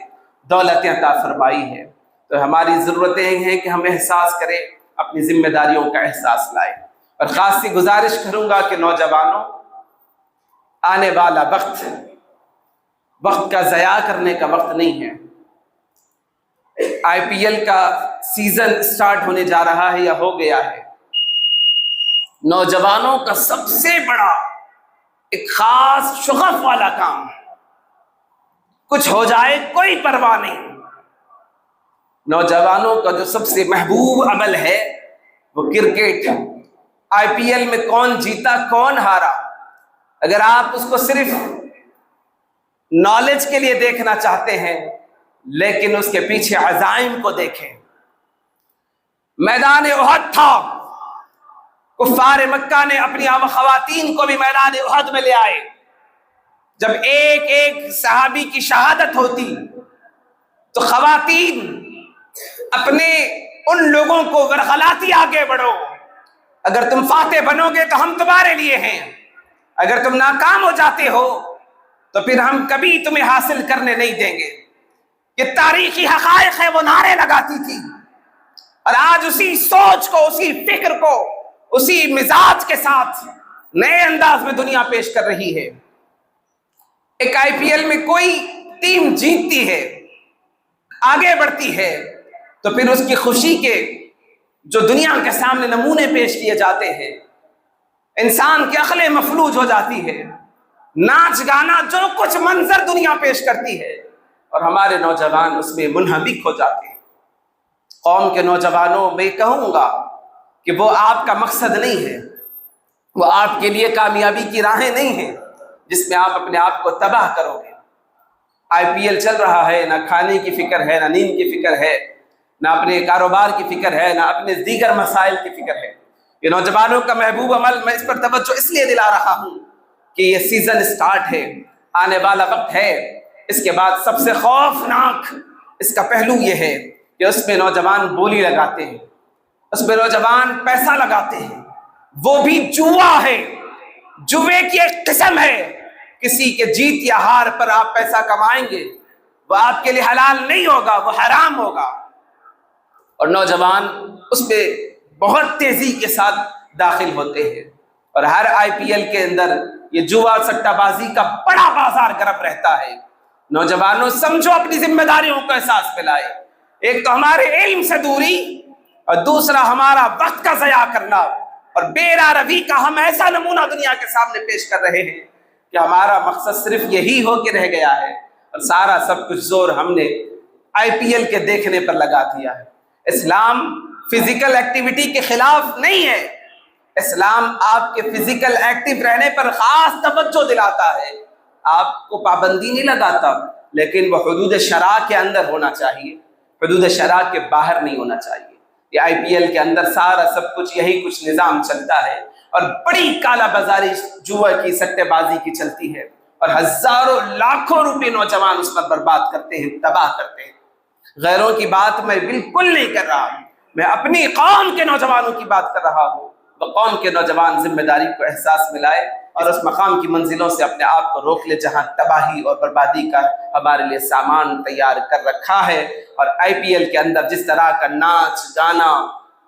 Speaker 1: دولتیں عطا فرمائی ہے. تو ہماری ضرورتیں ہیں کہ ہم احساس کریں، اپنی ذمہ داریوں کا احساس لائیں. اور خاص سی گزارش کروں گا کہ نوجوانوں، آنے والا وقت کا ضیاع کرنے کا وقت نہیں ہے. IPL کا سیزن سٹارٹ ہونے جا رہا ہے یا ہو گیا ہے. نوجوانوں کا سب سے بڑا ایک خاص شغف والا کام، کچھ ہو جائے کوئی پرواہ نہیں. نوجوانوں کا جو سب سے محبوب عمل ہے وہ کرکٹ. IPL میں کون جیتا کون ہارا، اگر آپ اس کو صرف نالج کے لیے دیکھنا چاہتے ہیں، لیکن اس کے پیچھے عزائم کو دیکھیں. میدان احد تھا، کفار مکہ نے اپنی خواتین کو بھی میدان احد میں لے آئے. جب ایک ایک صحابی کی شہادت ہوتی تو خواتین اپنے ان لوگوں کو ورغلاتی آگے بڑھو، اگر تم فاتح بنو گے تو ہم تمہارے لیے ہیں، اگر تم ناکام ہو جاتے ہو تو پھر ہم کبھی تمہیں حاصل کرنے نہیں دیں گے. یہ تاریخی حقائق ہے. وہ نعرے لگاتی تھی، اور آج اسی سوچ کو، اسی فکر کو، اسی مزاج کے ساتھ نئے انداز میں دنیا پیش کر رہی ہے. ایک IPL میں کوئی ٹیم جیتتی ہے، آگے بڑھتی ہے، تو پھر اس کی خوشی کے جو دنیا کے سامنے نمونے پیش کیے جاتے ہیں، انسان کی عقلیں مفلوج ہو جاتی ہے. ناچ گانا جو کچھ منظر دنیا پیش کرتی ہے، اور ہمارے نوجوان اس میں منہمک ہو جاتے ہیں. قوم کے نوجوانوں میں کہوں گا کہ وہ آپ کا مقصد نہیں ہے، وہ آپ کے لیے کامیابی کی راہیں نہیں ہیں جس میں آپ اپنے آپ کو تباہ کرو گے. IPL چل رہا ہے، نہ کھانے کی فکر ہے، نہ نیند کی فکر ہے، نہ اپنے کاروبار کی فکر ہے، نہ اپنے دیگر مسائل کی فکر ہے. یہ نوجوانوں کا محبوب عمل، میں اس پر توجہ اس لیے دلا رہا ہوں کہ یہ سیزن سٹارٹ ہے، آنے والا وقت ہے، اس کے بعد سب سے خوفناک اس کا پہلو یہ ہے کہ اس میں نوجوان بولی لگاتے ہیں، اس میں نوجوان پیسہ لگاتے ہیں، وہ بھی جوا ہے، جوے کی ایک قسم ہے، کسی کے جیت یا ہار پر آپ پیسہ کمائیں گے، وہ آپ کے لیے حلال نہیں ہوگا، وہ حرام ہوگا، اور نوجوان اس پہ بہت تیزی کے ساتھ داخل ہوتے ہیں، اور ہر آئی پی ایل کے اندر یہ جوا سٹہ بازی کا بڑا بازار گرم رہتا ہے۔ نوجوانوں سمجھو اپنی ذمہ داریوں کو احساس میں لائے، ایک تو ہمارے علم سے دوری، اور دوسرا ہمارا وقت کا ضیاع کرنا، اور بے روی کا ہم ایسا نمونہ دنیا کے سامنے پیش کر رہے ہیں کہ ہمارا مقصد صرف یہی ہو کے رہ گیا ہے، اور سارا سب کچھ زور ہم نے آئی پی ایل کے دیکھنے پر لگا دیا ہے۔ اسلام فزیکل ایکٹیویٹی کے خلاف نہیں ہے، اسلام آپ کے فزیکل ایکٹیو رہنے پر خاص توجہ دلاتا ہے، آپ کو پابندی نہیں لگاتا، لیکن وہ حدود شرع کے اندر ہونا چاہیے، حدود شرع کے باہر نہیں ہونا چاہیے۔ یہ آئی پی ایل کے اندر سارا سب کچھ یہی کچھ نظام چلتا ہے، اور بڑی کالا بازاری جوا کی سٹے بازی کی چلتی ہے، اور ہزاروں لاکھوں روپے نوجوان اس پر برباد کرتے ہیں، تباہ کرتے ہیں۔ غیروں کی بات میں بالکل نہیں کر رہا ہوں، میں اپنی قوم کے نوجوانوں کی بات کر رہا ہوں۔ وہ قوم کے نوجوان ذمہ داری کو احساس میں لائے اور اس مقام کی منزلوں سے اپنے آپ کو روک لے جہاں تباہی اور بربادی کا ہمارے لیے سامان تیار کر رکھا ہے۔ اور آئی پی ایل کے اندر جس طرح کا ناچ گانا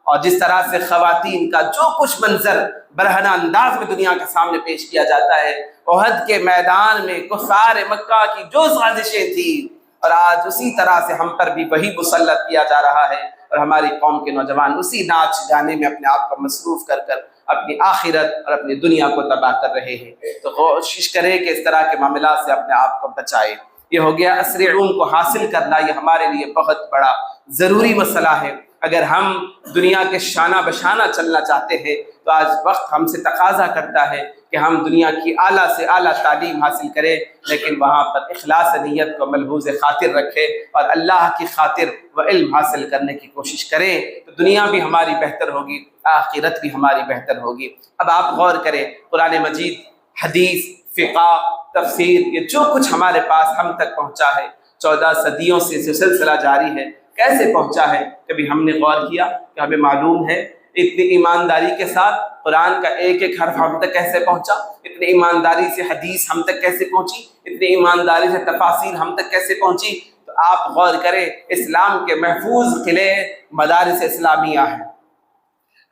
Speaker 1: اور جس طرح سے خواتین کا جو کچھ منظر برہنہ انداز میں دنیا کے سامنے پیش کیا جاتا ہے، احد کے میدان میں کفار مکہ کی جو سازشیں تھیں، اور آج اسی طرح سے ہم پر بھی وہی مسلط کیا جا رہا ہے، اور ہماری قوم کے نوجوان اسی ناچ گانے میں اپنے آپ کو مصروف کر کر اپنی آخرت اور اپنی دنیا کو تباہ کر رہے ہیں۔ تو کوشش کرے کہ اس طرح کے معاملات سے اپنے آپ کو بچائے۔ یہ ہو گیا عصر علوم کو حاصل کرنا، یہ ہمارے لیے بہت بڑا ضروری مسئلہ ہے۔ اگر ہم دنیا کے شانہ بشانہ چلنا چاہتے ہیں تو آج وقت ہم سے تقاضا کرتا ہے کہ ہم دنیا کی اعلیٰ سے اعلیٰ تعلیم حاصل کریں، لیکن وہاں پر اخلاص نیت کو ملحوظ خاطر رکھے اور اللہ کی خاطر وہ علم حاصل کرنے کی کوشش کریں، تو دنیا بھی ہماری بہتر ہوگی، آخرت بھی ہماری بہتر ہوگی۔ اب آپ غور کریں، قرآن مجید، حدیث، فقہ، تفسیر، یہ جو کچھ ہمارے پاس ہم تک پہنچا ہے 14 صدیوں سے سلسلہ جاری ہے، کیسے پہنچا ہے؟ کبھی ہم نے غور کیا کہ ہمیں معلوم ہے اتنی ایمانداری کے ساتھ قرآن کا ایک ایک حرف ہم تک کیسے پہنچا، اتنی ایمانداری سے حدیث ہم تک کیسے پہنچی، اتنی ایمانداری سے تفاسیر ہم تک کیسے پہنچی؟ تو آپ غور کریں، اسلام کے محفوظ قلعے مدارس اسلامیہ ہیں،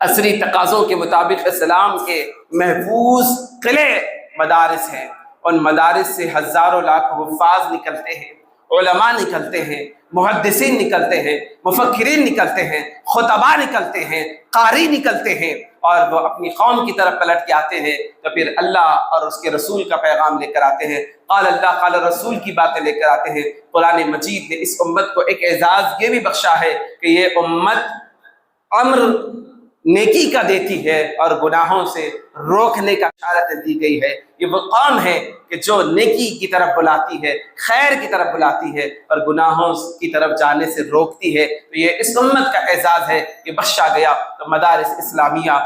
Speaker 1: عصری تقاضوں کے مطابق اسلام کے محفوظ قلعے مدارس ہیں، ان مدارس سے ہزاروں لاکھوں حفاظ نکلتے ہیں، علماء نکلتے ہیں، محدثین نکلتے ہیں، مفکرین نکلتے ہیں، خطباء نکلتے ہیں، قاری نکلتے ہیں، اور وہ اپنی قوم کی طرف پلٹ کے آتے ہیں تو پھر اللہ اور اس کے رسول کا پیغام لے کر آتے ہیں، قال اللہ قال رسول کی باتیں لے کر آتے ہیں۔ قرآن مجید نے اس امت کو ایک اعزاز یہ بھی بخشا ہے کہ یہ امت امر نیکی کا دیتی ہے اور گناہوں سے روکنے کا اشارت دی گئی ہے۔ یہ وہ قوم ہے کہ جو نیکی کی طرف بلاتی ہے، خیر کی طرف بلاتی ہے، اور گناہوں کی طرف جانے سے روکتی ہے، تو یہ اس امت کا اعزاز ہے، یہ بخشا گیا۔ تو مدارس اسلامیہ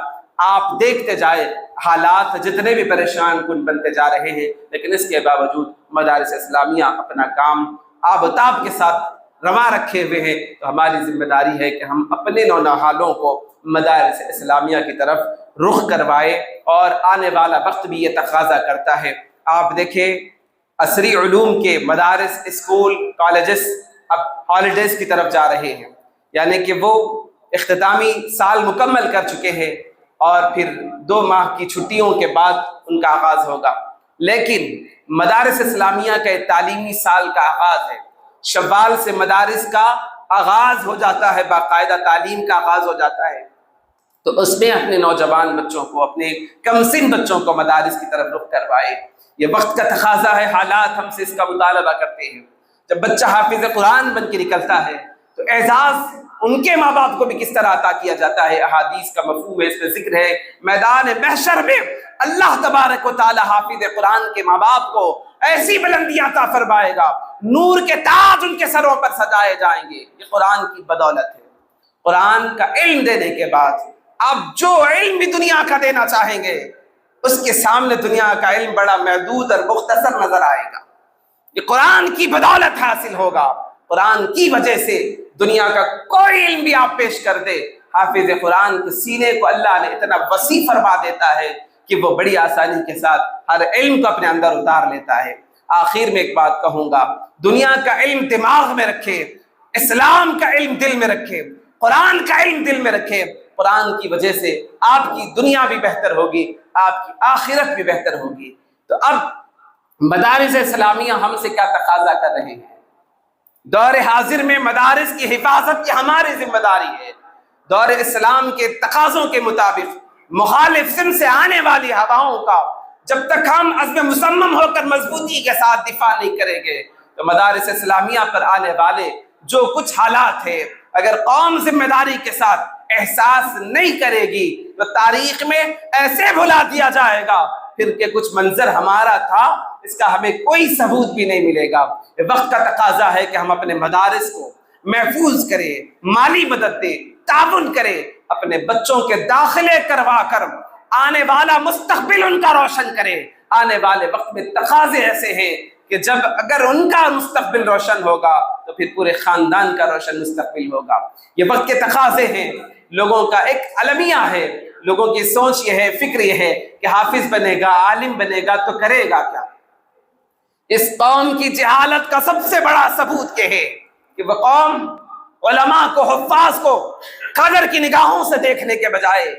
Speaker 1: آپ دیکھتے جائے، حالات جتنے بھی پریشان کن بنتے جا رہے ہیں، لیکن اس کے باوجود مدارس اسلامیہ اپنا کام آب و تاب کے ساتھ رواں رکھے ہوئے ہیں۔ تو ہماری ذمہ داری ہے کہ ہم اپنے نونہالوں کو مدارس اسلامیہ کی طرف رخ کروائے، اور آنے والا وقت بھی یہ تقاضا کرتا ہے۔ آپ دیکھیں، عصری علوم کے مدارس، اسکول، کالجز اب ہالیڈیز کی طرف جا رہے ہیں، یعنی کہ وہ اختتامی سال مکمل کر چکے ہیں، اور پھر 2 ماہ کی چھٹیوں کے بعد ان کا آغاز ہوگا۔ لیکن مدارس اسلامیہ کا تعلیمی سال کا آغاز ہے، شوال سے مدارس کا آغاز ہو جاتا ہے، باقاعدہ تعلیم کا آغاز ہو جاتا ہے۔ تو اس میں اپنے نوجوان بچوں کو، اپنے کم سن بچوں کو مدارس کی طرف رخ کروائے۔ یہ وقت کا تقاضا ہے، حالات ہم سے اس کا مطالبہ کرتے ہیں۔ جب بچہ حافظ قرآن بن کے نکلتا ہے تو اعزاز ان کے ماں باپ کو بھی کس طرح عطا کیا جاتا ہے، احادیث کا مفہوم ہے، اس میں ذکر ہے۔ میدان محشر میں اللہ تبارک و تعالی حافظ قرآن کے ماں باپ کو ایسی بلندیاں عطا فرمائے گا، نور کے تاج ان کے سروں پر سجائے جائیں گے۔ یہ قرآن کی بدولت ہے۔ قرآن کا علم دینے کے بعد آپ جو علم بھی دنیا کا دینا چاہیں گے، اس کے سامنے دنیا کا علم بڑا محدود اور مختصر نظر آئے گا۔ یہ قرآن کی بدولت حاصل ہوگا، قرآن کی وجہ سے دنیا کا کوئی علم بھی آپ پیش کر دے، حافظ قرآن کے سینے کو اللہ نے اتنا وسیع فرما دیتا ہے کہ وہ بڑی آسانی کے ساتھ ہر علم کو اپنے اندر اتار لیتا ہے۔ آخر میں ایک بات کہوں گا، دنیا کا علم دماغ میں رکھے، اسلام کا علم دل میں رکھے، قرآن کا علم دل میں رکھے۔ قرآن کی وجہ سے آپ کی دنیا بھی بہتر ہوگی، آپ کی آخرت بھی بہتر ہوگی۔ تو اب مدارس اسلامیہ ہم سے کیا تقاضا کر رہے ہیں؟ دور حاضر میں مدارس کی حفاظت کی ہماری ذمہ داری ہے۔ دور اسلام کے تقاضوں کے مطابق مخالف سم سے آنے والی ہواؤں کا جب تک ہم عزم مصمم ہو کر مضبوطی کے ساتھ دفاع نہیں کریں گے تو مدارس اسلامیہ پر آنے والے جو کچھ حالات ہیں، اگر قوم ذمہ داری کے ساتھ احساس نہیں کرے گی تو تاریخ میں ایسے بھلا دیا جائے گا پھر کہ کچھ منظر ہمارا تھا اس کا ہمیں کوئی ثبوت بھی نہیں ملے گا۔ یہ وقت کا تقاضا ہے کہ ہم اپنے مدارس کو محفوظ کریں، مالی مدد دیں، تعاون کریں، اپنے بچوں کے داخلے کروا کر آنے والا مستقبل ان کا روشن کریں۔ آنے والے وقت میں تقاضے ایسے ہیں کہ جب اگر ان کا مستقبل روشن ہوگا تو پھر پورے خاندان کا روشن مستقبل ہوگا۔ یہ وقت کے تقاضے ہیں، لوگوں کا ایک المیہ ہے، لوگوں کی سوچ یہ ہے، فکر یہ ہے کہ حافظ بنے گا، عالم بنے گا تو کرے گا کیا؟ اس قوم کی جہالت کا سب سے بڑا ثبوت یہ ہے کہ وہ قوم علماء کو، حفاظ کو قدر کی نگاہوں سے دیکھنے کے بجائے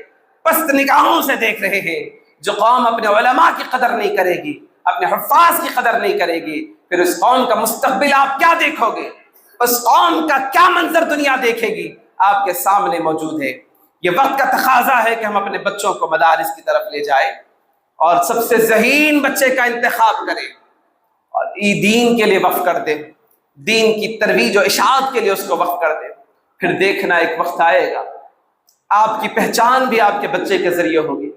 Speaker 1: پست نگاہوں سے دیکھ رہے ہیں۔ جو قوم اپنے علماء کی قدر نہیں کرے گی، اپنے حفاظ کی قدر نہیں کرے گی، پھر اس قوم کا مستقبل آپ کیا دیکھو گے؟ اس قوم کا کیا منظر دنیا دیکھے گی؟ آپ کے سامنے موجود ہے۔ یہ وقت کا تقاضا ہے کہ ہم اپنے بچوں کو مدارس کی طرف لے جائیں اور سب سے ذہین بچے کا انتخاب کریں اور دین کے لیے وقف کر دیں، دین کی ترویج و اشاعت کے لیے اس کو وقف کر دیں۔ پھر دیکھنا ایک وقت آئے گا آپ کی پہچان بھی آپ کے بچے کے ذریعے ہوگی،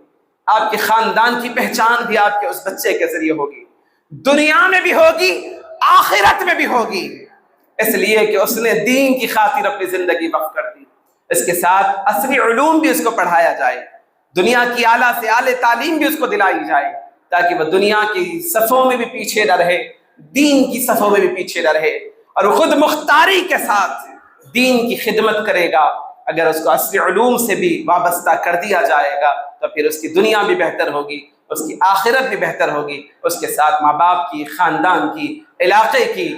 Speaker 1: آپ کے خاندان کی پہچان بھی آپ کے اس بچے کے ذریعے ہوگی، دنیا میں بھی ہوگی، آخرت میں بھی ہوگی، اس لیے کہ اس نے دین کی خاطر اپنی زندگی وقف کر دی۔ اس کے ساتھ عصری علوم بھی اس کو پڑھایا جائے، دنیا کی اعلیٰ سے اعلیٰ تعلیم بھی اس کو دلائی جائے تاکہ وہ دنیا کی صفوں میں بھی پیچھے نہ رہے، دین کی صفوں میں بھی پیچھے نہ رہے، اور وہ خود مختاری کے ساتھ دین کی خدمت کرے گا۔ اگر اس کو عصری علوم سے بھی وابستہ کر دیا جائے گا تو پھر اس کی دنیا بھی بہتر ہوگی، اس کی آخرت بھی بہتر ہوگی، اس کے ساتھ ماں باپ کی، خاندان کی، علاقے کی،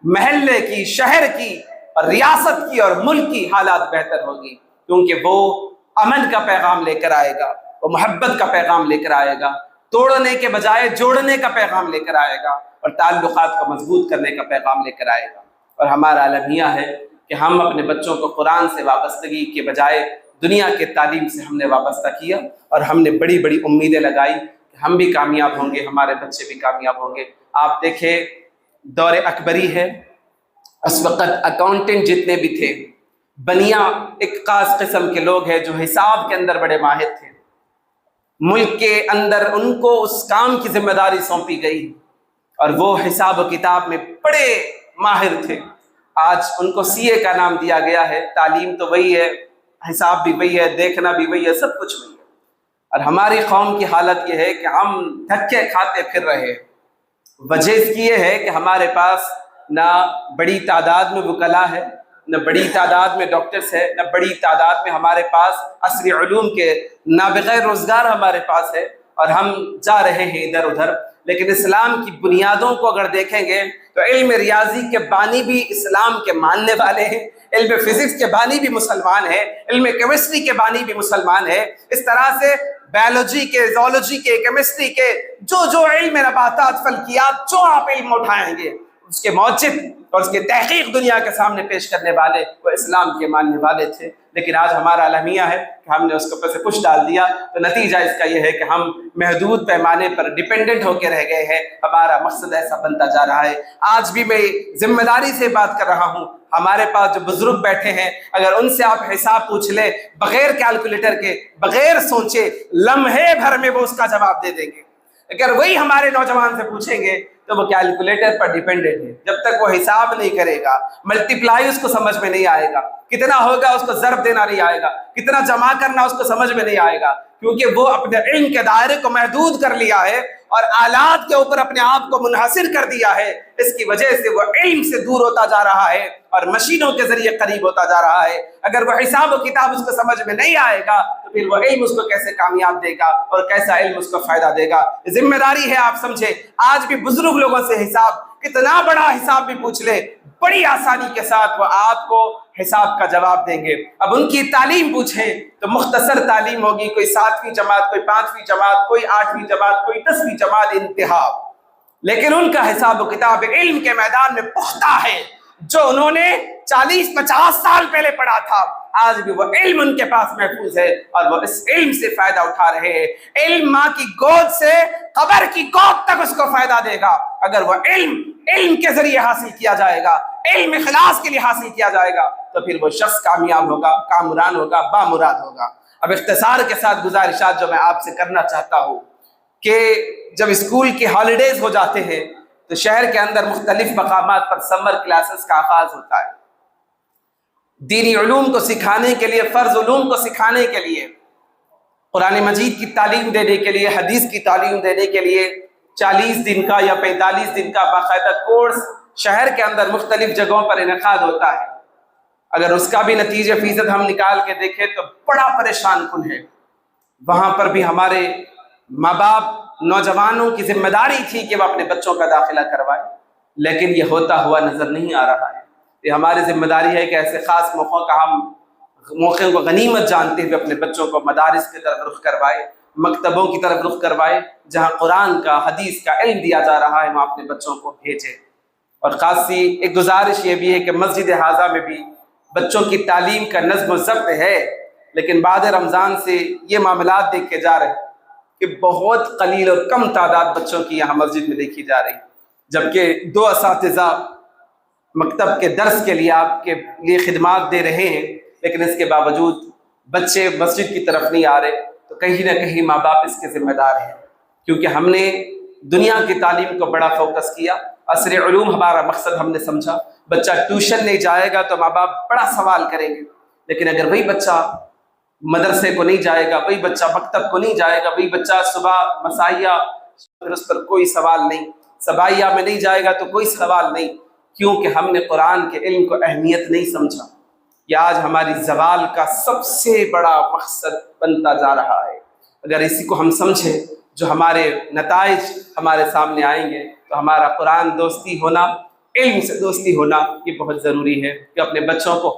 Speaker 1: محلے کی، شہر کی اور ریاست کی اور ملک کی حالات بہتر ہوگی، کیونکہ وہ امن کا پیغام لے کر آئے گا، وہ محبت کا پیغام لے کر آئے گا، توڑنے کے بجائے جوڑنے کا پیغام لے کر آئے گا اور تعلقات کو مضبوط کرنے کا پیغام لے کر آئے گا۔ اور ہمارا المیہ ہے کہ ہم اپنے بچوں کو قرآن سے وابستگی کے بجائے دنیا کے تعلیم سے ہم نے وابستہ کیا اور ہم نے بڑی بڑی امیدیں لگائی کہ ہم بھی کامیاب ہوں گے، ہمارے بچے بھی کامیاب ہوں گے۔ آپ دیکھیں دور اکبری ہے، اس وقت اکاؤنٹنٹ جتنے بھی تھے، بنیا ایک خاص قسم کے لوگ ہیں جو حساب کے اندر بڑے ماہر تھے، ملک کے اندر ان کو اس کام کی ذمہ داری سونپی گئی اور وہ حساب و کتاب میں بڑے ماہر تھے۔ آج ان کو سی اے کا نام دیا گیا ہے، تعلیم تو وہی ہے، حساب بھی وہی ہے، دیکھنا بھی وہی ہے، سب کچھ وہی ہے، اور ہماری قوم کی حالت یہ ہے کہ ہم دھکے کھاتے پھر رہے ہیں۔ وجہ اس کی یہ ہے کہ ہمارے پاس نہ بڑی تعداد میں وکلا ہے، نہ بڑی تعداد میں ڈاکٹرز ہے، نہ بڑی تعداد میں ہمارے پاس عصری علوم کے نابغہ روزگار ہمارے پاس ہے، اور ہم جا رہے ہیں ادھر ادھر۔ لیکن اسلام کی بنیادوں کو اگر دیکھیں گے تو علم ریاضی کے بانی بھی اسلام کے ماننے والے ہیں، علم فزکس کے بانی بھی مسلمان ہیں، علم کیمسٹری کے بانی بھی مسلمان ہیں۔ اس طرح سے بایولوجی کے، زولوجی کے، کیمسٹری کے جو علم نباتات، فلکیات، جو آپ علم اٹھائیں گے اس کے موجب اور اس کے تحقیق دنیا کے سامنے پیش کرنے والے وہ اسلام کے ماننے والے تھے۔ لیکن آج ہمارا المیہ ہے کہ ہم نے اس کو پس پش ڈال دیا، تو نتیجہ اس کا یہ ہے کہ ہم محدود پیمانے پر ڈیپینڈنٹ ہو کے رہ گئے ہیں۔ ہمارا مقصد ایسا بنتا جا رہا ہے۔ آج بھی میں ذمہ داری سے بات کر رہا ہوں، ہمارے پاس جو بزرگ بیٹھے ہیں اگر ان سے آپ حساب پوچھ لیں بغیر کیلکولیٹر کے، بغیر سوچے، لمحے بھر میں وہ اس کا جواب دے دیں گے۔ اگر وہی ہمارے نوجوان سے پوچھیں گے تو وہ کیلکولیٹر پر ڈیپینڈنٹ ہے. جب تک وہ حساب نہیں کرے گا، ملٹیپلائی اس کو سمجھ میں نہیں آئے گا، کتنا ہوگا اس کو ضرب دینا نہیں آئے گا، کتنا جمع کرنا اس کو سمجھ میں نہیں آئے گا، کیونکہ وہ اپنے علم کے دائرے کو محدود کر لیا ہے اور آلات کے اوپر اپنے آپ کو منحصر کر دیا ہے. اس کی وجہ سے وہ علم سے دور ہوتا جا رہا ہے اور مشینوں کے ذریعے قریب ہوتا جا رہا ہے. اگر وہ حساب و کتاب اس کو سمجھ میں نہیں آئے گا تو پھر وہ علم اس کو کیسے کامیاب دے گا اور کیسا علم اس کو فائدہ دے گا؟ ذمہ داری ہے آپ سمجھے. آج بھی بزرگ لوگوں سے حساب، کتنا بڑا حساب بھی پوچھ لے، بڑی آسانی کے ساتھ وہ آپ کو حساب کا جواب دیں گے. اب ان کی تعلیم پوچھیں تو مختصر تعلیم ہوگی، کوئی 7ویں جماعت، کوئی 5ویں جماعت، کوئی 8ویں جماعت، کوئی 10ویں جماعت انتہا. لیکن ان کا حساب و کتاب علم کے میدان میں پختہ ہے. جو انہوں نے 40-50 سال پہلے پڑھا تھا، آج بھی وہ علم ان کے پاس محفوظ ہے اور وہ اس علم سے فائدہ اٹھا رہے ہیں. علم ماں کی گود سے قبر کی گود تک اس کو فائدہ دے گا اگر وہ علم کے ذریعے حاصل کیا جائے گا، علم اخلاص کے لیے حاصل کیا جائے گا، تو پھر وہ شخص کامیاب ہوگا، کامران ہوگا، بامراد ہوگا. اب اختصار کے ساتھ گزارشات جو میں آپ سے کرنا چاہتا ہوں کہ جب اسکول کے ہالیڈیز ہو جاتے ہیں تو شہر کے اندر مختلف مقامات پر سمر کلاسز کا آغاز ہوتا ہے. دینی علوم کو سکھانے کے لیے، فرض علوم کو سکھانے کے لیے، قرآن مجید کی تعلیم دینے کے لیے، حدیث کی تعلیم دینے کے لیے 40 دن کا یا 45 دن کا باقاعدہ کورس شہر کے اندر مختلف جگہوں پر انعقاد ہوتا ہے. اگر اس کا بھی نتیجہ فیصد ہم نکال کے دیکھیں تو بڑا پریشان کن ہے. وہاں پر بھی ہمارے ماں باپ، نوجوانوں کی ذمہ داری تھی کہ وہ اپنے بچوں کا داخلہ کروائے، لیکن یہ ہوتا ہوا نظر نہیں آ رہا ہے. یہ ہماری ذمہ داری ہے کہ ایسے خاص موقعوں کو غنیمت جانتے ہوئے اپنے بچوں کو مدارس کی طرف رخ کروائے، مکتبوں کی طرف رخ کروائے، جہاں قرآن کا، حدیث کا علم دیا جا رہا ہے وہاں اپنے بچوں کو بھیجے. اور خاصی ایک گزارش یہ بھی ہے کہ مسجد حاضہ میں بھی بچوں کی تعلیم کا نظم و ضبط ہے، لیکن بعد رمضان سے یہ معاملات دیکھے جا رہے ہیں کہ بہت قلیل اور کم تعداد بچوں کی یہاں مسجد میں دیکھی جا رہی، جبکہ 2 اساتذہ مکتب کے درس کے لیے آپ کے لیے خدمات دے رہے ہیں، لیکن اس کے باوجود بچے مسجد کی طرف نہیں آ رہے. تو کہیں نہ کہیں ماں باپ اس کے ذمہ دار ہیں، کیونکہ ہم نے دنیا کی تعلیم کو بڑا فوکس کیا. عصر علوم ہمارا مقصد ہم نے سمجھا. بچہ ٹیوشن نہیں جائے گا تو ماں باپ بڑا سوال کریں گے، لیکن اگر وہی بچہ مدرسے کو نہیں جائے گا، وہی بچہ مکتب کو نہیں جائے گا، وہی بچہ صبح مسائیہ، پھر اس پر کوئی سوال نہیں، صباحیہ میں نہیں جائے گا تو کوئی سوال نہیں، کیونکہ ہم نے قرآن کے علم کو اہمیت نہیں سمجھا. یہ آج ہماری زوال کا سب سے بڑا مقصد بنتا جا رہا ہے. اگر اسی کو ہم سمجھیں، جو ہمارے نتائج ہمارے سامنے آئیں گے، تو ہمارا قرآن دوستی ہونا، علم سے دوستی ہونا یہ بہت ضروری ہے کہ اپنے بچوں کو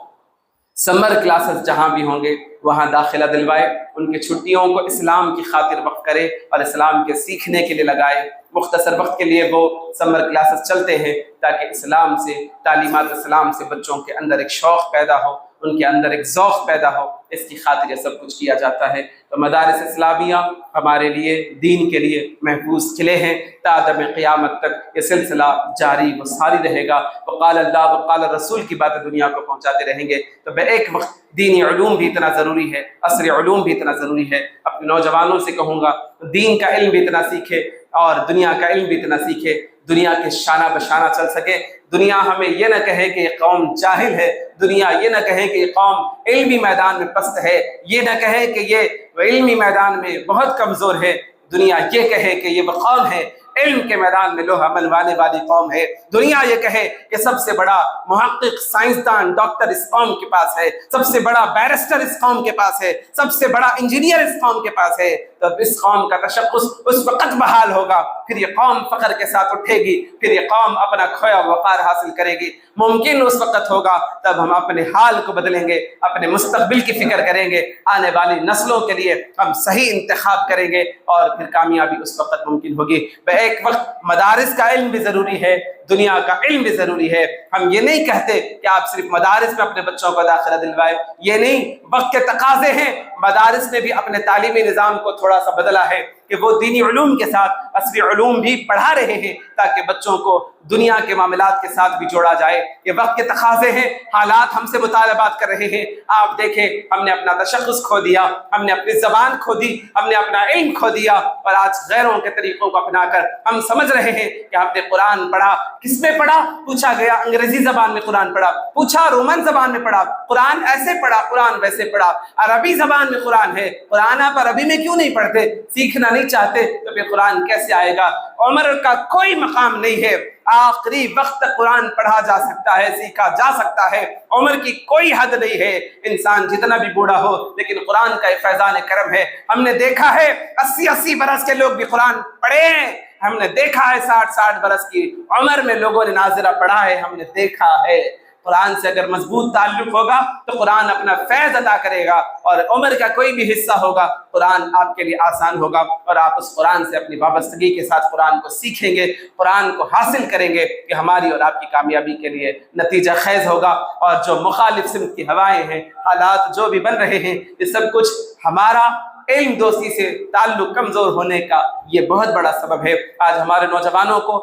Speaker 1: سمر کلاسز جہاں بھی ہوں گے وہاں داخلہ دلوائے، ان کی چھٹیوں کو اسلام کی خاطر وقف کرے اور اسلام کے سیکھنے کے لیے لگائے. مختصر وقت کے لیے وہ سمر کلاسز چلتے ہیں تاکہ اسلام سے، تعلیمات اسلام سے بچوں کے اندر ایک شوق پیدا ہو، ان کے اندر ایک ذوق پیدا ہو. اس کی خاطر یہ سب کچھ کیا جاتا ہے. تو مدارس اسلامیہ ہمارے لیے، دین کے لیے محفوظ قلعے ہیں. تا دم قیامت تک یہ سلسلہ جاری و ساری رہے گا. وقال اللہ وقال رسول کی باتیں دنیا کو پہنچاتے رہیں گے. تو بے ایک وقت دینی علوم بھی اتنا ضروری ہے، عصری علوم بھی اتنا ضروری ہے. اپنے نوجوانوں سے کہوں گا دین کا علم بھی اتنا سیکھے اور دنیا کا علم بھی اتنا سیکھے، دنیا کے شانہ بشانہ چل سکے. دنیا ہمیں یہ نہ کہے کہ یہ قوم جاہل ہے، دنیا یہ نہ کہے کہ یہ قوم علمی میدان میں پست ہے، یہ نہ کہے کہ یہ علمی میدان میں بہت کمزور ہے. دنیا یہ کہے کہ یہ وہ قوم ہے علم کے میدان میں لوہا منوانے والی قوم ہے. دنیا یہ کہے کہ سب سے بڑا محقق، سائنسدان، ڈاکٹر اس قوم کے پاس ہے، سب سے بڑا بیرسٹر اس قوم کے پاس ہے، سب سے بڑا انجینئر اس قوم کے پاس ہے. تو اس قوم کا تشخص اس وقت بحال ہوگا، پھر یہ قوم فخر کے ساتھ اٹھے گی، پھر یہ قوم اپنا کھویا وقار حاصل کرے گی. ممکن اس وقت ہوگا تب ہم اپنے حال کو بدلیں گے، اپنے مستقبل کی فکر کریں گے، آنے والی نسلوں کے لیے ہم صحیح انتخاب کریں گے اور پھر کامیابی اس وقت ممکن ہوگی. ایک وقت مدارس کا علم بھی ضروری ہے، دنیا کا علم بھی ضروری ہے۔ ہم یہ نہیں کہتے کہ آپ صرف مدارس میں اپنے بچوں کو داخلہ دلوائے، یہ نہیں، وقت کے تقاضے ہیں، مدارس نے بھی اپنے تعلیمی نظام کو تھوڑا سا بدلا ہے کہ وہ دینی علوم کے ساتھ عصری علوم بھی پڑھا رہے ہیں تاکہ بچوں کو دنیا کے معاملات کے ساتھ بھی جوڑا جائے۔ یہ وقت کے تقاضے ہیں، حالات ہم سے مطالبات کر رہے ہیں۔ آپ دیکھیں، ہم نے اپنا تشخص کھو دیا، ہم نے اپنی زبان کھو دی، ہم نے اپنا علم کھو دیا، اور آج غیروں کے طریقوں کو اپنا کر ہم سمجھ رہے ہیں کہ ہم نے قرآن پڑھا۔ کس میں پڑھا؟ پوچھا گیا انگریزی زبان میں قرآن پڑھا، پوچھا رومن زبان میں پڑھا، قرآن ایسے پڑھا، قرآن ویسے پڑھا، عربی زبان میں قرآن ہے، قرآن آپ عربی میں کیوں نہیں پڑھتے؟ سیکھنا نہیں چاہتے تو پھر قرآن کیسے آئے گا؟ عمر کا کوئی مقام نہیں ہے، آخری وقت تک قرآن پڑھا جا سکتا ہے، سیکھا جا سکتا ہے، عمر کی کوئی حد نہیں ہے، انسان جتنا بھی بوڑھا ہو لیکن قرآن کا ایک فیضان کرم ہے۔ ہم نے دیکھا ہے 80 برس کے لوگ بھی قرآن پڑھے ہیں، ہم نے دیکھا ہے 60 برس کی عمر میں لوگوں نے ناظرہ پڑھا ہے، ہم نے دیکھا ہے۔ قرآن سے اگر مضبوط تعلق ہوگا تو قرآن اپنا فیض عطا کرے گا، اور عمر کا کوئی بھی حصہ ہوگا قرآن آپ کے لیے آسان ہوگا، اور آپ اس قرآن سے اپنی وابستگی کے ساتھ قرآن کو سیکھیں گے، قرآن کو حاصل کریں گے کہ ہماری اور آپ کی کامیابی کے لیے نتیجہ خیز ہوگا۔ اور جو مخالف سمت کی ہوائیں ہیں، حالات جو بھی بن رہے ہیں، یہ سب کچھ ہمارا علم دوستی سے تعلق کمزور ہونے کا یہ بہت بڑا سبب ہے۔ آج ہمارے نوجوانوں کو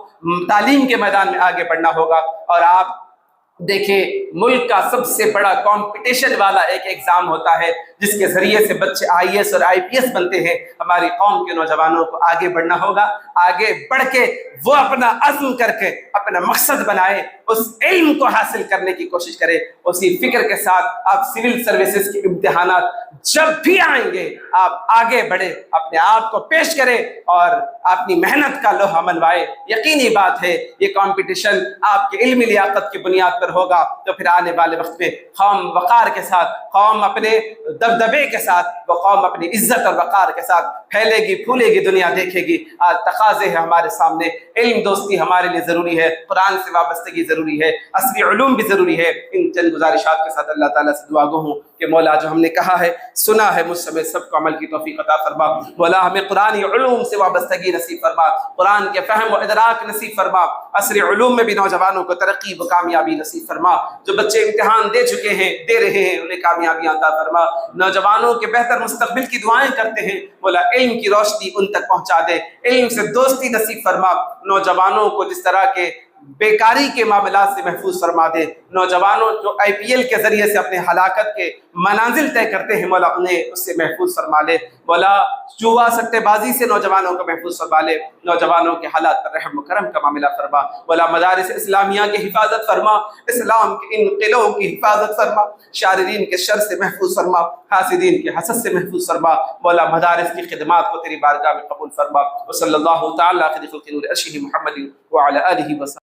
Speaker 1: تعلیم کے میدان میں آگے بڑھنا ہوگا، اور آپ دیکھیں ملک کا سب سے بڑا کمپٹیشن والا ایک ایگزام ہوتا ہے جس کے ذریعے سے بچے IAS اور IPS بنتے ہیں۔ ہماری قوم کے نوجوانوں کو آگے بڑھنا ہوگا، آگے بڑھ کے وہ اپنا عزم کر کے اپنا مقصد بنائے، اس علم کو حاصل کرنے کی کوشش کرے۔ اسی فکر کے ساتھ آپ سول سروسز کے امتحانات جب بھی آئیں گے آپ آگے بڑھے، اپنے آپ کو پیش کریں اور اپنی محنت کا لوہا منوائے۔ یقینی بات ہے یہ کمپٹیشن آپ کے علمی لیاقت کی بنیاد پر ہوگا تو پھر آنے والے وقت میں قوم وقار کے ساتھ، قوم اپنے دبدبے کے ساتھ، وہ قوم اپنی عزت اور وقار کے ساتھ پھیلے گی، پھولے گی، دنیا دیکھے گی۔ آج تقاضے ہیں ہمارے سامنے، علم دوستی ہمارے لیے ضروری ہے، قرآن سے وابستگی ضروری ہے، عصری علوم بھی ضروری ہے۔ ان چند گزارشات کے ساتھ اللہ تعالیٰ سے دعا گو ہوں کہ مولا جو ہم نے کہا ہے، سنا ہے، مجھ سب کو عمل کی توفیق عطا فرما۔ مولا ہمیں قرآن علوم سے وابستگی نصیب فرما، قرآن کے فہم و ادراک نصیب فرما، عصری علوم میں بھی نوجوانوں کو ترقی و کامیابی نصیب فرما۔ جو بچے امتحان دے چکے ہیں، دے رہے ہیں، انہیں کامیابیاں عطا فرما۔ نوجوانوں کے بہتر مستقبل کی دعائیں کرتے ہیں، مولا علم کی روشنی ان تک پہنچا دے، علم سے دوستی نصیب فرما۔ نوجوانوں کو جس طرح کے بیکاری کے معاملات سے محفوظ فرما دے، نوجوانوں جو IPL کے ذریعے سے اپنے ہلاکت کے منازل طے کرتے ہیں، مولا انہیں اس سے محفوظ فرما لے۔ مولا جوا سٹے بازی سے نوجوانوں کو محفوظ فرما لے، نوجوانوں کے حالات پر رحم و کرم کا معاملہ فرما۔ مولا مدارس اسلامیہ کی حفاظت فرما، اسلام کے ان قلعوں کی حفاظت فرما، شاررین کے شر سے محفوظ فرما، حاسدین کے حسد سے محفوظ فرما۔ مولا مدارس کی خدمات کو تیری بارگاہ میں قبول فرما۔ وصلی اللہ تعالیٰ علی خیر خلق نور عرشہ محمد وعلی آلہ وصحبہ۔